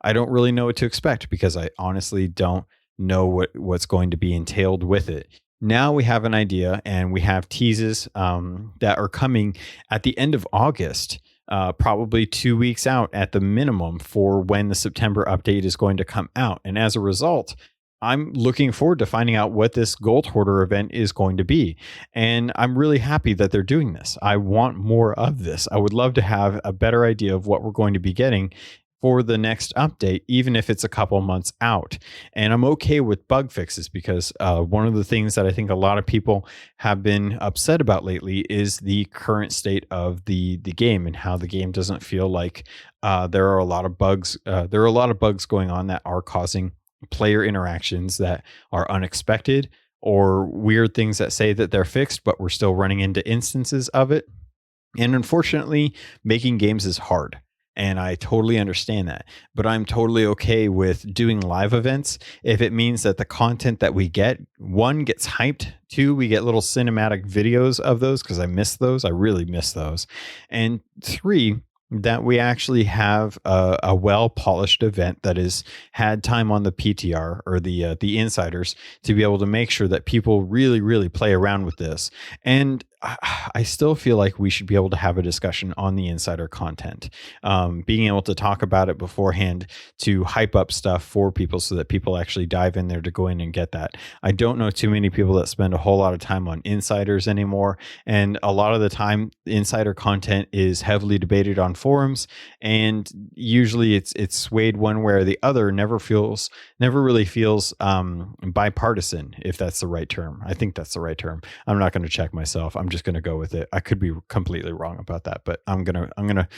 I don't really know what to expect, because I honestly don't know what's going to be entailed with it. Now we have an idea, and we have teases that are coming at the end of August, probably 2 weeks out at the minimum for when the September update is going to come out. And as a result, I'm looking forward to finding out what this Gold Hoarder event is going to be. And I'm really happy that they're doing this. I want more of this. I would love to have a better idea of what we're going to be getting for the next update, even if it's a couple months out. And I'm okay with bug fixes, because one of the things that I think a lot of people have been upset about lately is the current state of the game, and how the game doesn't feel like there are a lot of bugs. There are a lot of bugs going on that are causing player interactions that are unexpected, or weird things that say that they're fixed, but we're still running into instances of it. And unfortunately, making games is hard. And I totally understand that, but I'm totally okay with doing live events if it means that the content that we get, one, gets hyped, two, we get little cinematic videos of those, because I miss those. I really miss those. And three, that we actually have a well-polished event that has had time on the PTR or the insiders to be able to make sure that people really, really play around with this. And I still feel like we should be able to have a discussion on the insider content, being able to talk about it beforehand to hype up stuff for people so that people actually dive in there to go in and get that. I don't know too many people that spend a whole lot of time on insiders anymore. And a lot of the time, insider content is heavily debated on forums, and usually it's swayed one way or the other. Never feels never really feels bipartisan, if that's the right term. I think that's the right term. I'm not going to check myself. I'm just going to go with it. I could be completely wrong about that, but I'm gonna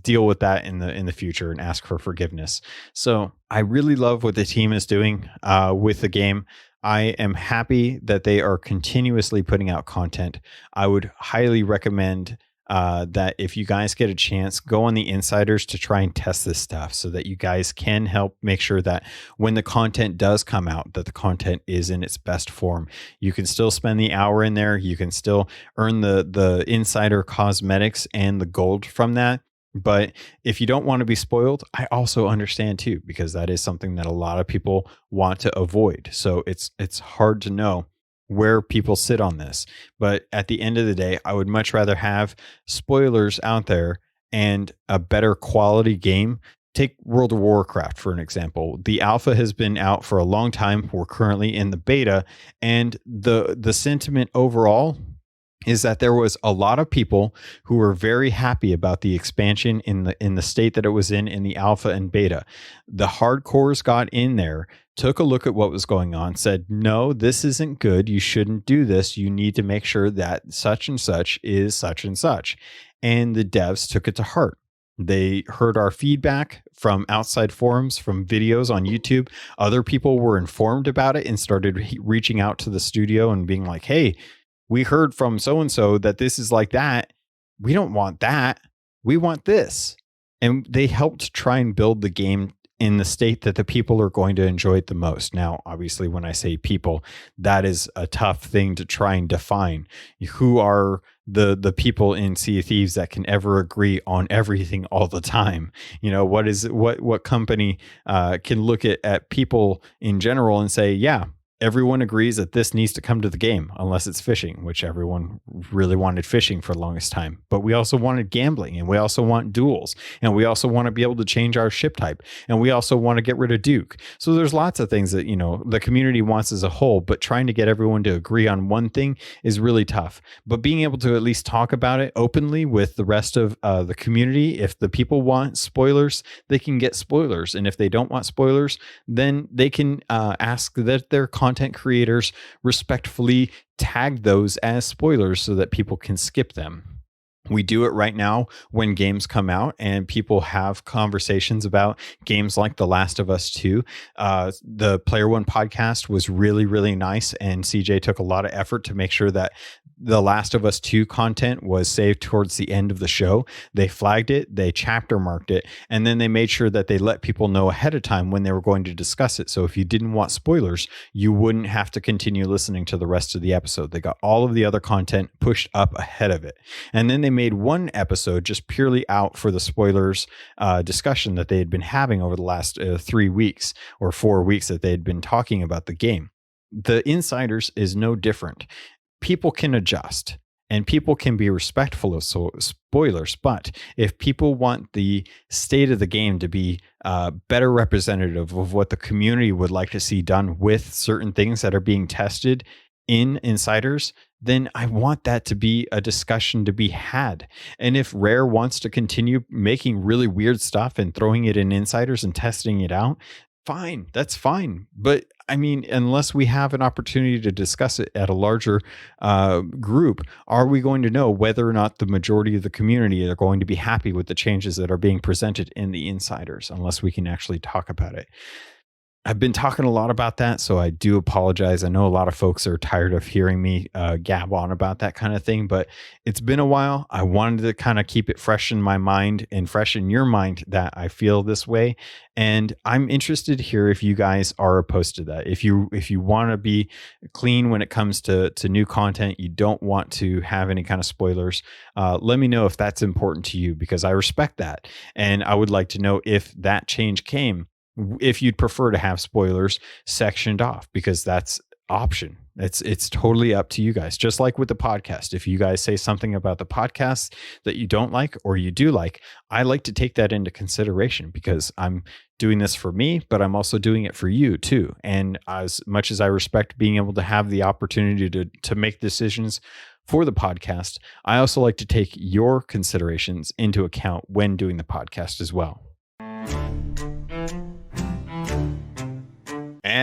deal with that in the future and ask for forgiveness. So I really love what the team is doing with the game. I am happy that they are continuously putting out content. I would highly recommend that if you guys get a chance, go on the insiders to try and test this stuff so that you guys can help make sure that when the content does come out, that the content is in its best form. You can still spend the hour in there. You can still earn the insider cosmetics and the gold from that. But if you don't want to be spoiled, I also understand too, because that is something that a lot of people want to avoid. So it's hard to know where people sit on this. But at the end of the day, I would much rather have spoilers out there and a better quality game. Take World of Warcraft, for an example. The alpha has been out for a long time. We're currently in the beta, and the sentiment overall is that there was a lot of people who were very happy about the expansion in the state that it was in the alpha and beta. The hardcores got in there, took a look at what was going on, said, no, this isn't good. You shouldn't do this. You need to make sure that such and such is such and such. And the devs took it to heart. They heard our feedback from outside forums, from videos on YouTube. Other people were informed about it and started reaching out to the studio and being like, hey, we heard from so-and-so that this is like that. We don't want that. We want this. And they helped try and build the game in the state that the people are going to enjoy it the most. Now, obviously, when I say people, that is a tough thing to try and define. Who are the people in Sea of Thieves that can ever agree on everything all the time? You know, what company can look at people in general and say, yeah, everyone agrees that this needs to come to the game, unless it's fishing, which everyone really wanted fishing for the longest time. But we also wanted gambling, and we also want duels, and we also want to be able to change our ship type, and we also want to get rid of Duke. So there's lots of things that, you know, the community wants as a whole, but trying to get everyone to agree on one thing is really tough. But being able to at least talk about it openly with the rest of the community, if the people want spoilers, they can get spoilers. And if they don't want spoilers, then they can ask that their content creators respectfully tag those as spoilers so that people can skip them. We do it right now when games come out and people have conversations about games like The Last of Us 2. The Player One podcast was really, really nice, and CJ took a lot of effort to make sure that The Last of Us 2 content was saved towards the end of the show. They flagged it, they chapter marked it, and then they made sure that they let people know ahead of time when they were going to discuss it. So if you didn't want spoilers, you wouldn't have to continue listening to the rest of the episode. They got all of the other content pushed up ahead of it. And then they made one episode just purely out for the spoilers discussion that they had been having over the last 3 weeks or 4 weeks that they had been talking about the game. The Insiders is no different. People can adjust and people can be respectful of spoilers. But if people want the state of the game to be better representative of what the community would like to see done with certain things that are being tested in Insiders, then I want that to be a discussion to be had. And if Rare wants to continue making really weird stuff and throwing it in Insiders and testing it out, fine, that's fine. But I mean, unless we have an opportunity to discuss it at a larger group, are we going to know whether or not the majority of the community are going to be happy with the changes that are being presented in the Insiders, unless we can actually talk about it? I've been talking a lot about that, so I do apologize. I know a lot of folks are tired of hearing me gab on about that kind of thing, but it's been a while. I wanted to kind of keep it fresh in my mind and fresh in your mind that I feel this way. And I'm interested here if you guys are opposed to that. If you want to be clean when it comes to new content, you don't want to have any kind of spoilers, let me know if that's important to you, because I respect that. And I would like to know if that change came, if you'd prefer to have spoilers sectioned off, because that's option. It's totally up to you guys. Just like with the podcast, if you guys say something about the podcast that you don't like or you do like, I like to take that into consideration, because I'm doing this for me, but I'm also doing it for you too. And as much as I respect being able to have the opportunity to make decisions for the podcast, I also like to take your considerations into account when doing the podcast as well.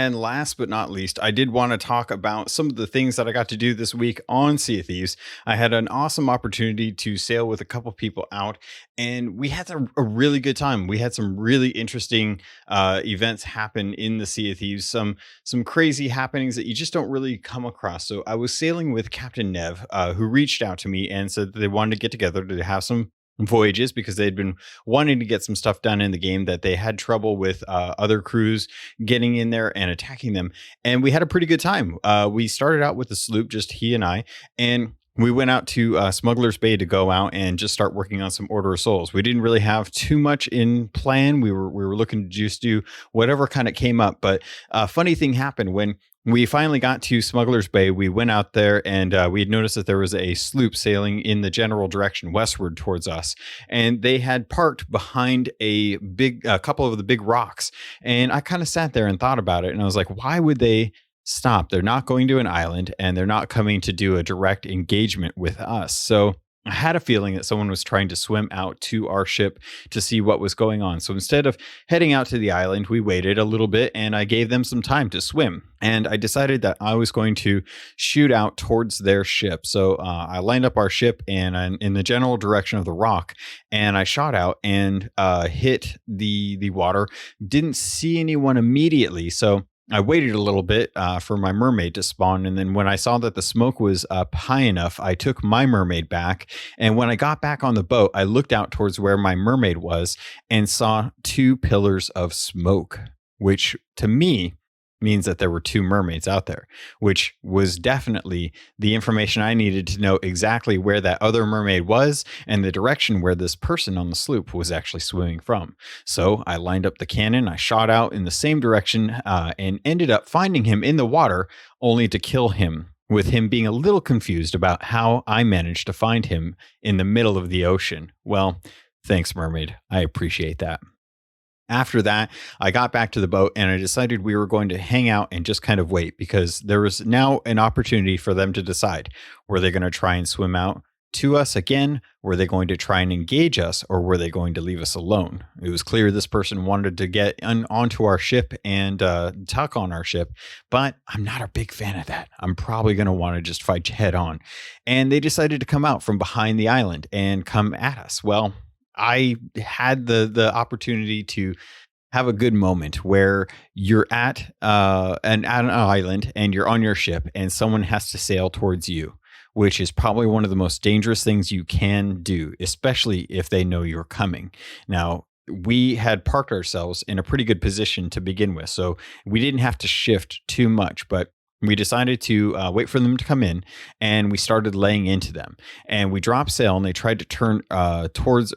And last but not least, I did want to talk about some of the things that I got to do this week on Sea of Thieves. I had an awesome opportunity to sail with a couple people out, and we had a really good time. We had some really interesting events happen in the Sea of Thieves, some crazy happenings that you just don't really come across. So I was sailing with Captain Nev, who reached out to me and said that they wanted to get together to have some voyages because they'd been wanting to get some stuff done in the game that they had trouble with other crews getting in there and attacking them. And we had a pretty good time. We started out with the sloop, just he and I, and we went out to Smuggler's Bay to go out and just start working on some Order of Souls. We didn't really have too much in plan. We were looking to just do whatever kind of came up. But a funny thing happened when we finally got to Smuggler's Bay. We went out there and we had noticed that there was a sloop sailing in the general direction westward towards us. And they had parked behind a couple of the big rocks. And I kind of sat there and thought about it. And I was like, why would they stop? They're not going to an island and they're not coming to do a direct engagement with us. So I had a feeling that someone was trying to swim out to our ship to see what was going on. So instead of heading out to the island, we waited a little bit and I gave them some time to swim. And I decided that I was going to shoot out towards their ship. So I lined up our ship and I'm in the general direction of the rock. And I shot out and hit the water. Didn't see anyone immediately. So I waited a little bit for my mermaid to spawn. And then when I saw that the smoke was up high enough, I took my mermaid back. And when I got back on the boat, I looked out towards where my mermaid was and saw 2 pillars of smoke, which to me means that there were 2 mermaids out there, which was definitely the information I needed to know exactly where that other mermaid was and the direction where this person on the sloop was actually swimming from. So I lined up the cannon, I shot out in the same direction and ended up finding him in the water, only to kill him, with him being a little confused about how I managed to find him in the middle of the ocean. Well, thanks, mermaid. I appreciate that. After that, I got back to the boat and I decided we were going to hang out and just kind of wait, because there was now an opportunity for them to decide. Were they going to try and swim out to us again? Were they going to try and engage us, or were they going to leave us alone? It was clear this person wanted to get onto our ship and tuck on our ship, but I'm not a big fan of that. I'm probably going to want to just fight head on. And they decided to come out from behind the island and come at us. Well, I had the opportunity to have a good moment where you're at an island and you're on your ship and someone has to sail towards you, which is probably one of the most dangerous things you can do, especially if they know you're coming. Now, we had parked ourselves in a pretty good position to begin with, so we didn't have to shift too much, but we decided to wait for them to come in, and we started laying into them. And we dropped sail, and they tried to turn towards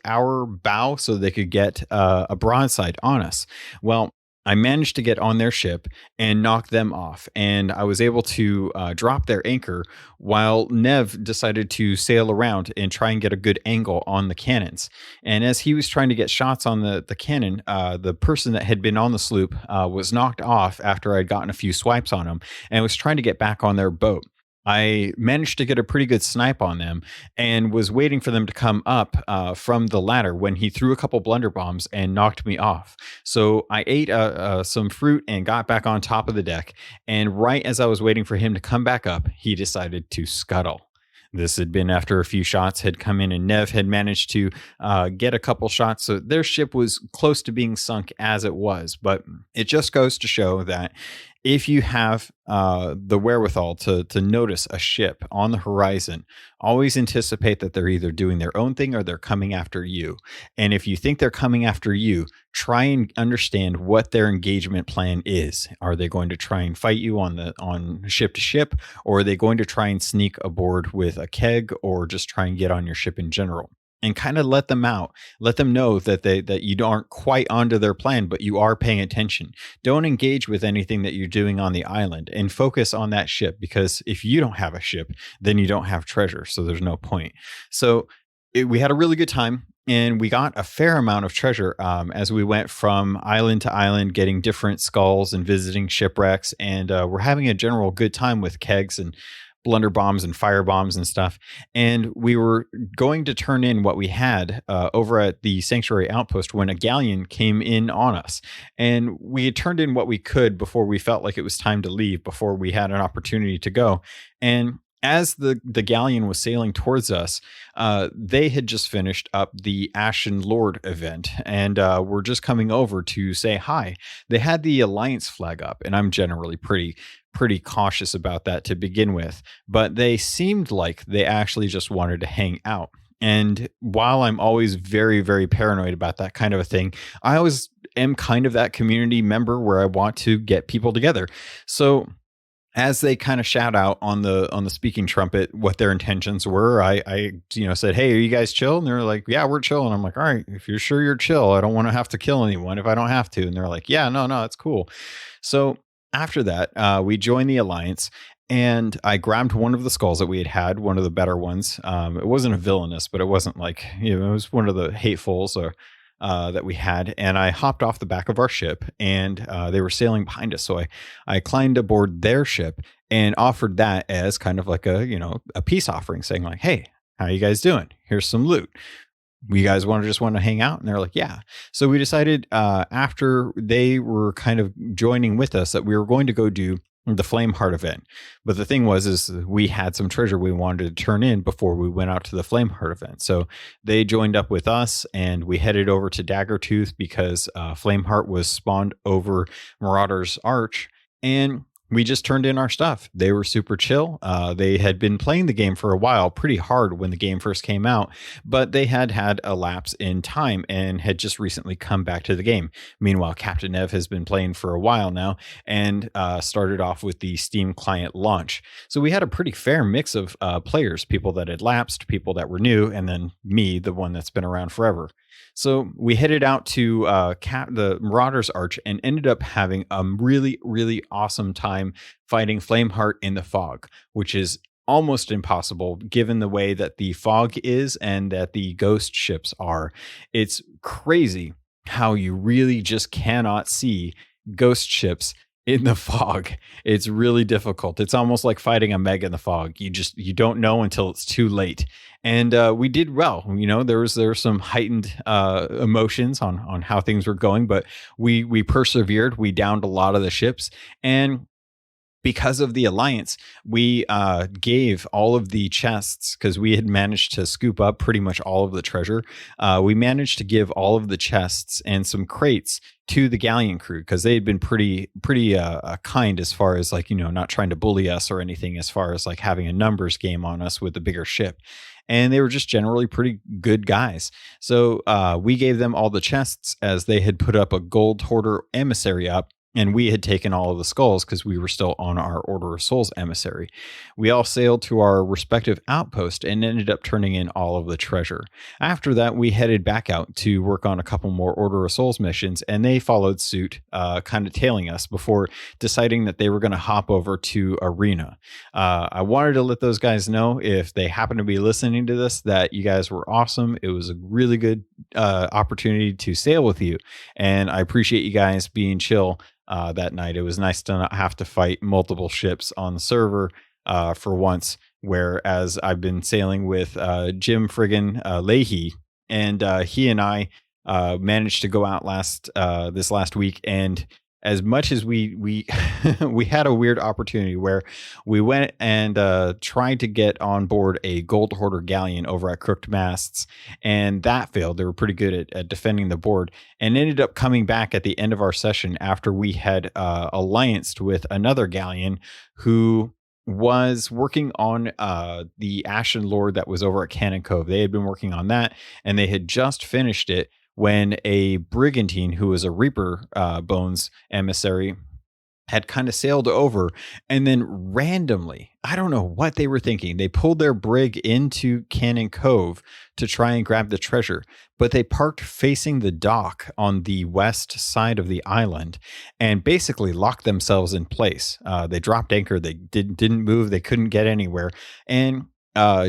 our bow so they could get a broadside on us. Well, I managed to get on their ship and knock them off, and I was able to drop their anchor while Nev decided to sail around and try and get a good angle on the cannons. And as he was trying to get shots on the cannon, the person that had been on the sloop was knocked off after I'd gotten a few swipes on him and was trying to get back on their boat. I managed to get a pretty good snipe on them and was waiting for them to come up from the ladder when he threw a couple blunder bombs and knocked me off. So I ate some fruit and got back on top of the deck. And right as I was waiting for him to come back up, he decided to scuttle. This had been after a few shots had come in, and Nev had managed to get a couple shots. So their ship was close to being sunk as it was. But it just goes to show that if you have the wherewithal to notice a ship on the horizon, always anticipate that they're either doing their own thing or they're coming after you. And if you think they're coming after you, try and understand what their engagement plan is. Are they going to try and fight you on ship to ship, or are they going to try and sneak aboard with a keg, or just try and get on your ship in general? And kind of let them out. Let them know that that you aren't quite onto their plan, but you are paying attention. Don't engage with anything that you're doing on the island, and focus on that ship, because if you don't have a ship, then you don't have treasure. So there's no point. So we had a really good time, and we got a fair amount of treasure as we went from island to island, getting different skulls and visiting shipwrecks. And we're having a general good time with kegs and blunder bombs and fire bombs and stuff. And we were going to turn in what we had over at the Sanctuary Outpost when a galleon came in on us. And we had turned in what we could before we felt like it was time to leave, before we had an opportunity to go. And as the galleon was sailing towards us, they had just finished up the Ashen Lord event and were just coming over to say hi. They had the Alliance flag up, and I'm generally pretty cautious about that to begin with, but they seemed like they actually just wanted to hang out. And while I'm always very, very paranoid about that kind of a thing, I always am kind of that community member where I want to get people together. So as they kind of shout out on the speaking trumpet what their intentions were, I said, "Hey, are you guys chill?" And they're like, "Yeah, we're chill." And I'm like, "All right, if you're sure you're chill, I don't want to have to kill anyone if I don't have to." And they're like, "Yeah, no, it's cool." So after that, we joined the Alliance, and I grabbed one of the skulls that we had, one of the better ones. It wasn't a villainous, but it wasn't like, it was one of the hatefuls or that we had, and I hopped off the back of our ship, and they were sailing behind us. So I climbed aboard their ship and offered that as kind of like a peace offering, saying like, "Hey, how you guys doing? Here's some loot. You guys want to hang out?" And they're like, "Yeah." So we decided after they were kind of joining with us that we were going to go do the Flameheart event. But the thing is we had some treasure we wanted to turn in before we went out to the Flameheart event. So they joined up with us, and we headed over to Daggertooth because Flameheart was spawned over Marauder's Arch, and we just turned in our stuff. They were super chill. They had been playing the game for a while, pretty hard when the game first came out, but they had a lapse in time and had just recently come back to the game. Meanwhile, Captain Ev has been playing for a while now and started off with the Steam client launch. So we had a pretty fair mix of players, people that had lapsed, people that were new, and then me, the one that's been around forever. So we headed out to the Marauder's Arch and ended up having a really, really awesome time fighting Flameheart in the fog, which is almost impossible given the way that the fog is and that the ghost ships are. It's crazy how you really just cannot see ghost ships in the fog. It's really difficult. It's almost like fighting a Meg in the fog. You don't know until it's too late. And we did well. There were some heightened emotions on how things were going, but we persevered. We downed a lot of the ships, and because of the Alliance, we gave all of the chests, because we had managed to scoop up pretty much all of the treasure. We managed to give all of the chests and some crates to the galleon crew, because they had been pretty kind as far as not trying to bully us or anything, as far as like having a numbers game on us with the bigger ship. And they were just generally pretty good guys. So we gave them all the chests, as they had put up a Gold Hoarder emissary up. And we had taken all of the skulls because we were still on our Order of Souls emissary. We all sailed to our respective outpost and ended up turning in all of the treasure. After that, we headed back out to work on a couple more Order of Souls missions, and they followed suit, kind of tailing us before deciding that they were going to hop over to Arena. I wanted to let those guys know, if they happen to be listening to this, that you guys were awesome. It was a really good opportunity to sail with you, and I appreciate you guys being chill that night. It was nice to not have to fight multiple ships on the server for once, whereas I've been sailing with Jim friggin' Leahy, and he and I managed to go out this last week, and as much as we we had a weird opportunity where we went and tried to get on board a Gold Hoarder galleon over at Crooked Masts, and that failed. They were pretty good at defending the board, and ended up coming back at the end of our session after we had allianced with another galleon who was working on the Ashen Lord that was over at Cannon Cove. They had been working on that, and they had just finished it when a brigantine, who was a Reaper Bones emissary, had kind of sailed over, and then randomly, I don't know what they were thinking, they pulled their brig into Cannon Cove to try and grab the treasure, but they parked facing the dock on the west side of the island and basically locked themselves in place. They dropped anchor, they didn't move, they couldn't get anywhere, and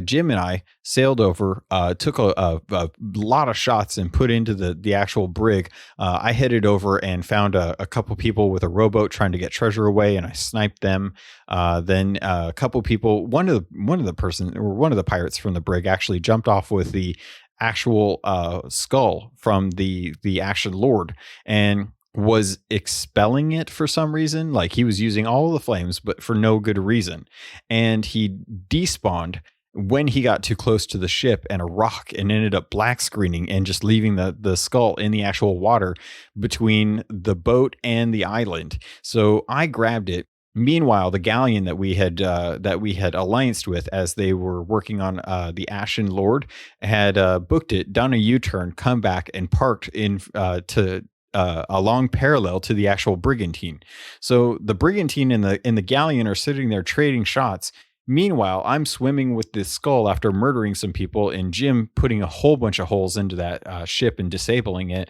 Jim and I sailed over, took a lot of shots and put into the actual brig. I headed over and found a couple people with a rowboat trying to get treasure away, and I sniped them. Then a couple people, one of the pirates from the brig actually jumped off with the actual skull from the Ashen Lord and was expelling it for some reason. Like he was using all of the flames, but for no good reason. And he despawned when he got too close to the ship and a rock, and ended up black screening and just leaving the skull in the actual water between the boat and the island. So I grabbed it. Meanwhile, the galleon that we had allianced with, as they were working on the Ashen Lord, had booked it, done a U-turn, come back, and parked in to along parallel to the actual brigantine. So the brigantine and the galleon are sitting there trading shots. Meanwhile, I'm swimming with this skull after murdering some people, and Jim putting a whole bunch of holes into that ship and disabling it.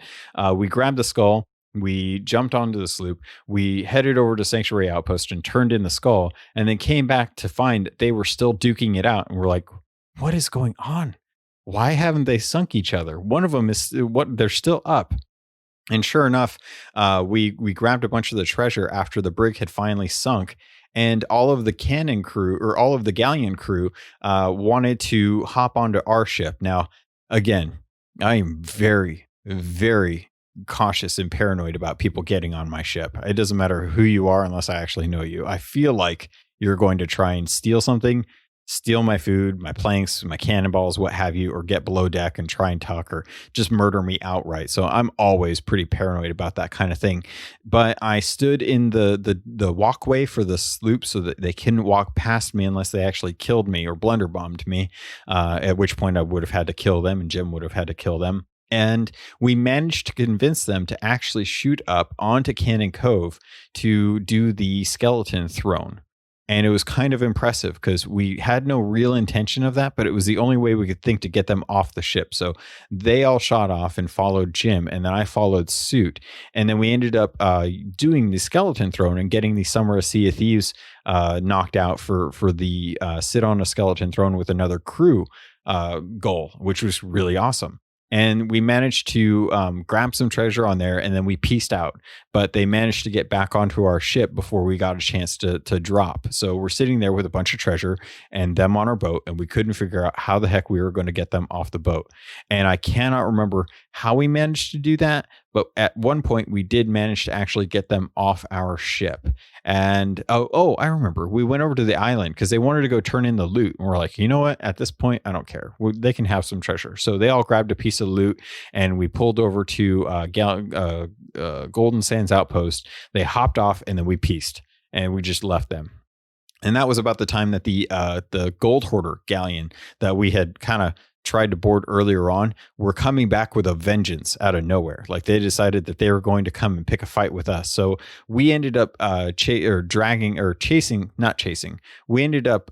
We grabbed the skull. We jumped onto the sloop. We headed over to Sanctuary Outpost and turned in the skull, and then came back to find that they were still duking it out. And we're like, what is going on? Why haven't they sunk each other? One of them is they're still up. And sure enough, we grabbed a bunch of the treasure after the brig had finally sunk. And all of the cannon crew, or all of the galleon crew, wanted to hop onto our ship. Now, again, I am very, very cautious and paranoid about people getting on my ship. It doesn't matter who you are unless I actually know you. I feel like you're going to try and steal something, steal my food, my planks, my cannonballs, what have you, or get below deck and try and talk or just murder me outright. So I'm always pretty paranoid about that kind of thing. But I stood in the walkway for the sloop so that they couldn't walk past me unless they actually killed me or blunderbombed me, at which point I would have had to kill them and Jim would have had to kill them. And we managed to convince them to actually shoot up onto Cannon Cove to do the skeleton throne. And it was kind of impressive because we had no real intention of that, but it was the only way we could think to get them off the ship. So they all shot off and followed Jim, and then I followed suit. And then we ended up doing the skeleton throne and getting the Summer of Sea of Thieves knocked out for the sit on a skeleton throne with another crew goal, which was really awesome. And we managed to grab some treasure on there, and then we pieced out. But they managed to get back onto our ship before we got a chance to drop. So we're sitting there with a bunch of treasure and them on our boat, and we couldn't figure out how the heck we were going to get them off the boat. And I cannot remember how we managed to do that, but at one point we did manage to actually get them off our ship. And I remember, we went over to the island because they wanted to go turn in the loot, and we're like, you know what, at this point I don't care, they can have some treasure. So they all grabbed a piece of loot, and we pulled over to Golden Sands Outpost. They hopped off, and then we pieced and we just left them. And that was about the time that the Gold Hoarder galleon that we had kind of tried to board earlier on were coming back with a vengeance out of nowhere. Like they decided that they were going to come and pick a fight with us. So we ended up we ended up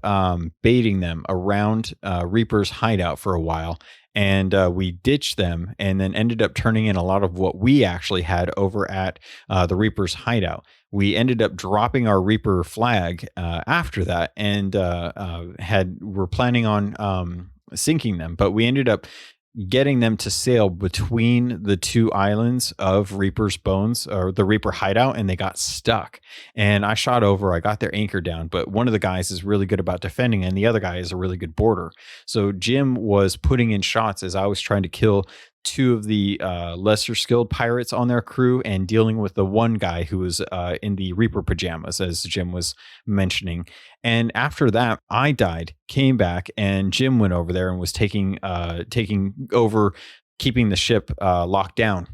baiting them around Reaper's hideout for a while. And we ditched them and then ended up turning in a lot of what we actually had over at the Reaper's hideout. We ended up dropping our Reaper flag after that, and were planning on sinking them, but we ended up getting them to sail between the two islands of Reaper's Bones, or the Reaper hideout, and they got stuck. And I shot over, I got their anchor down, but one of the guys is really good about defending, and the other guy is a really good boarder. So Jim was putting in shots as I was trying to kill two of the lesser skilled pirates on their crew and dealing with the one guy who was in the Reaper pajamas, as Jim was mentioning. And after that, I died, came back, and Jim went over there and was taking over, keeping the ship locked down,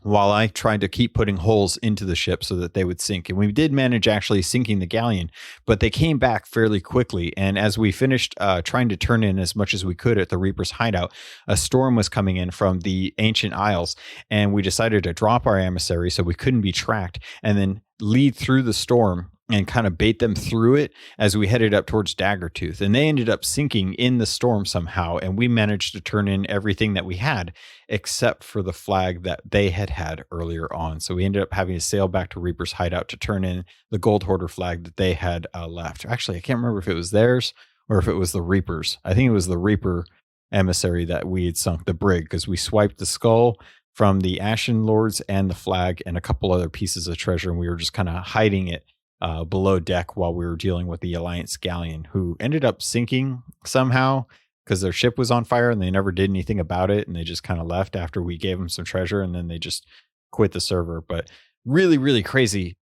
while I tried to keep putting holes into the ship so that they would sink. And we did manage actually sinking the galleon, but they came back fairly quickly. And as we finished trying to turn in as much as we could at the Reaper's hideout, a storm was coming in from the Ancient Isles, and we decided to drop our emissary so we couldn't be tracked, and then lead through the storm and kind of bait them through it as we headed up towards Daggertooth. And they ended up sinking in the storm somehow, and we managed to turn in everything that we had except for the flag that they had earlier on. So we ended up having to sail back to Reaper's hideout to turn in the Gold Hoarder flag that they had left. Actually, I can't remember if it was theirs or if it was the Reapers. I think it was the Reaper emissary that we had sunk, the brig, because we swiped the skull from the Ashen Lords and the flag and a couple other pieces of treasure, and we were just kind of hiding it below deck while we were dealing with the Alliance galleon, who ended up sinking somehow because their ship was on fire and they never did anything about it, and they just kind of left after we gave them some treasure, and then they just quit the server. But really, really crazy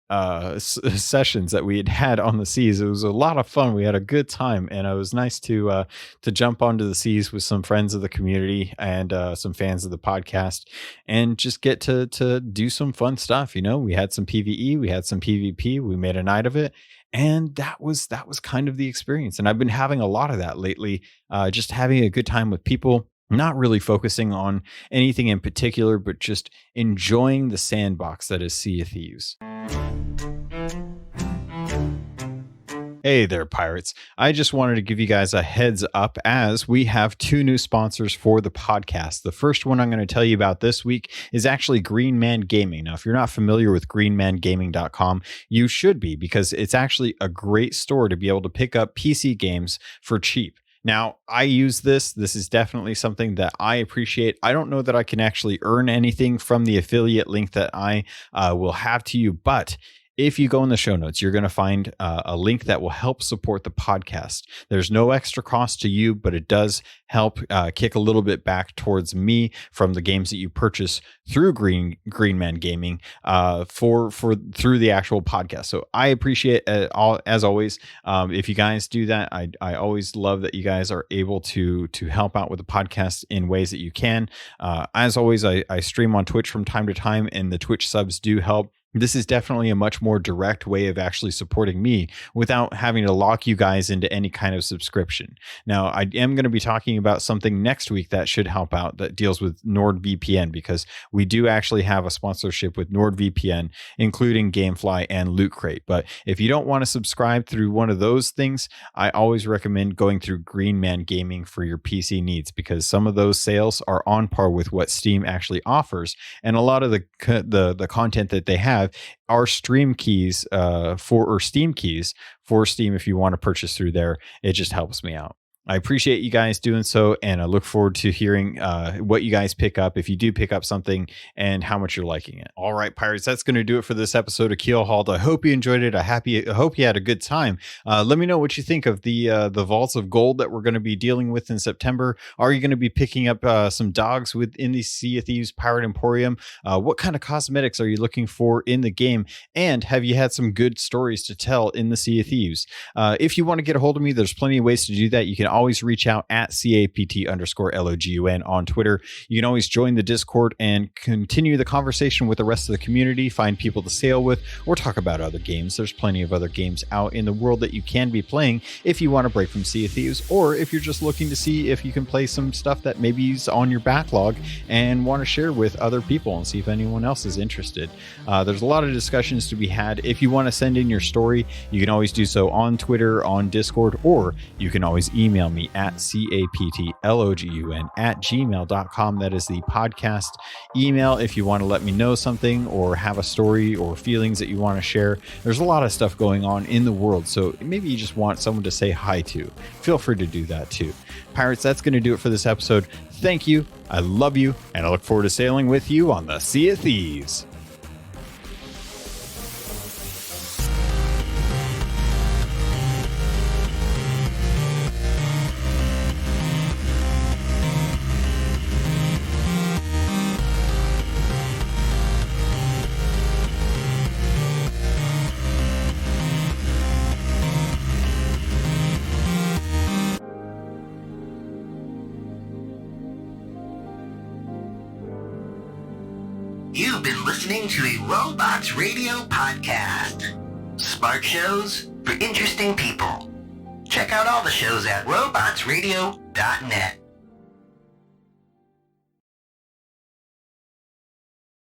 sessions that we had on the seas. It was a lot of fun. We had a good time, and it was nice to jump onto the seas with some friends of the community and some fans of the podcast, and just get to do some fun stuff. You know, we had some PvE, we had some PvP, we made a night of it. And that was kind of the experience. And I've been having a lot of that lately, just having a good time with people, not really focusing on anything in particular, but just enjoying the sandbox that is Sea of Thieves. Hey there, pirates. I just wanted to give you guys a heads up as we have 2 new sponsors for the podcast. The first one I'm going to tell you about this week is actually Green Man Gaming. Now, if you're not familiar with greenmangaming.com, you should be, because it's actually a great store to be able to pick up PC games for cheap. Now, I use this. This is definitely something that I appreciate. I don't know that I can actually earn anything from the affiliate link that I will have to you, but if you go in the show notes, you're going to find a link that will help support the podcast. There's no extra cost to you, but it does help kick a little bit back towards me from the games that you purchase through Green Man Gaming for through the actual podcast. So I appreciate it as always. If you guys do that, I always love that you guys are able to help out with the podcast in ways that you can. As always, I stream on Twitch from time to time, and the Twitch subs do help. This is definitely a much more direct way of actually supporting me without having to lock you guys into any kind of subscription. Now, I am going to be talking about something next week that should help out, that deals with NordVPN, because we do actually have a sponsorship with NordVPN, including Gamefly and Loot Crate. But if you don't want to subscribe through one of those things, I always recommend going through Green Man Gaming for your PC needs, because some of those sales are on par with what Steam actually offers. And a lot of the content that they have are Steam keys for Steam. If you want to purchase through there, it just helps me out. I appreciate you guys doing so, and I look forward to hearing what you guys pick up, if you do pick up something, and how much you're liking it. All right, pirates, that's going to do it for this episode of Keelhauled. I hope you enjoyed it. I hope you had a good time. Let me know what you think of the vaults of gold that we're going to be dealing with in September. Are you going to be picking up some dogs within the Sea of Thieves Pirate Emporium? What kind of cosmetics are you looking for in the game? And have you had some good stories to tell in the Sea of Thieves? If you want to get a hold of me, there's plenty of ways to do that. You can always reach out at CAPT_LOGUN on Twitter. You can always join the Discord and continue the conversation with the rest of the community, find people to sail with, or talk about other games. There's plenty of other games out in the world that you can be playing if you want to break from Sea of Thieves, or if you're just looking to see if you can play some stuff that maybe is on your backlog and want to share with other people and see if anyone else is interested. There's a lot of discussions to be had. If you want to send in your story, you can always do so on Twitter, on Discord, or you can always email me at CAPTLOGUN@gmail.com. That is the podcast email if you want to let me know something or have a story or feelings that you want to share. There's a lot of stuff going on in the world, so maybe you just want someone to say hi to. Feel free to do that too. Pirates, that's going to do it for this episode. Thank you. I love you, and I look forward to sailing with you on the Sea of Thieves. You've been listening to a Robots Radio podcast. Smart shows for interesting people. Check out all the shows at robotsradio.net.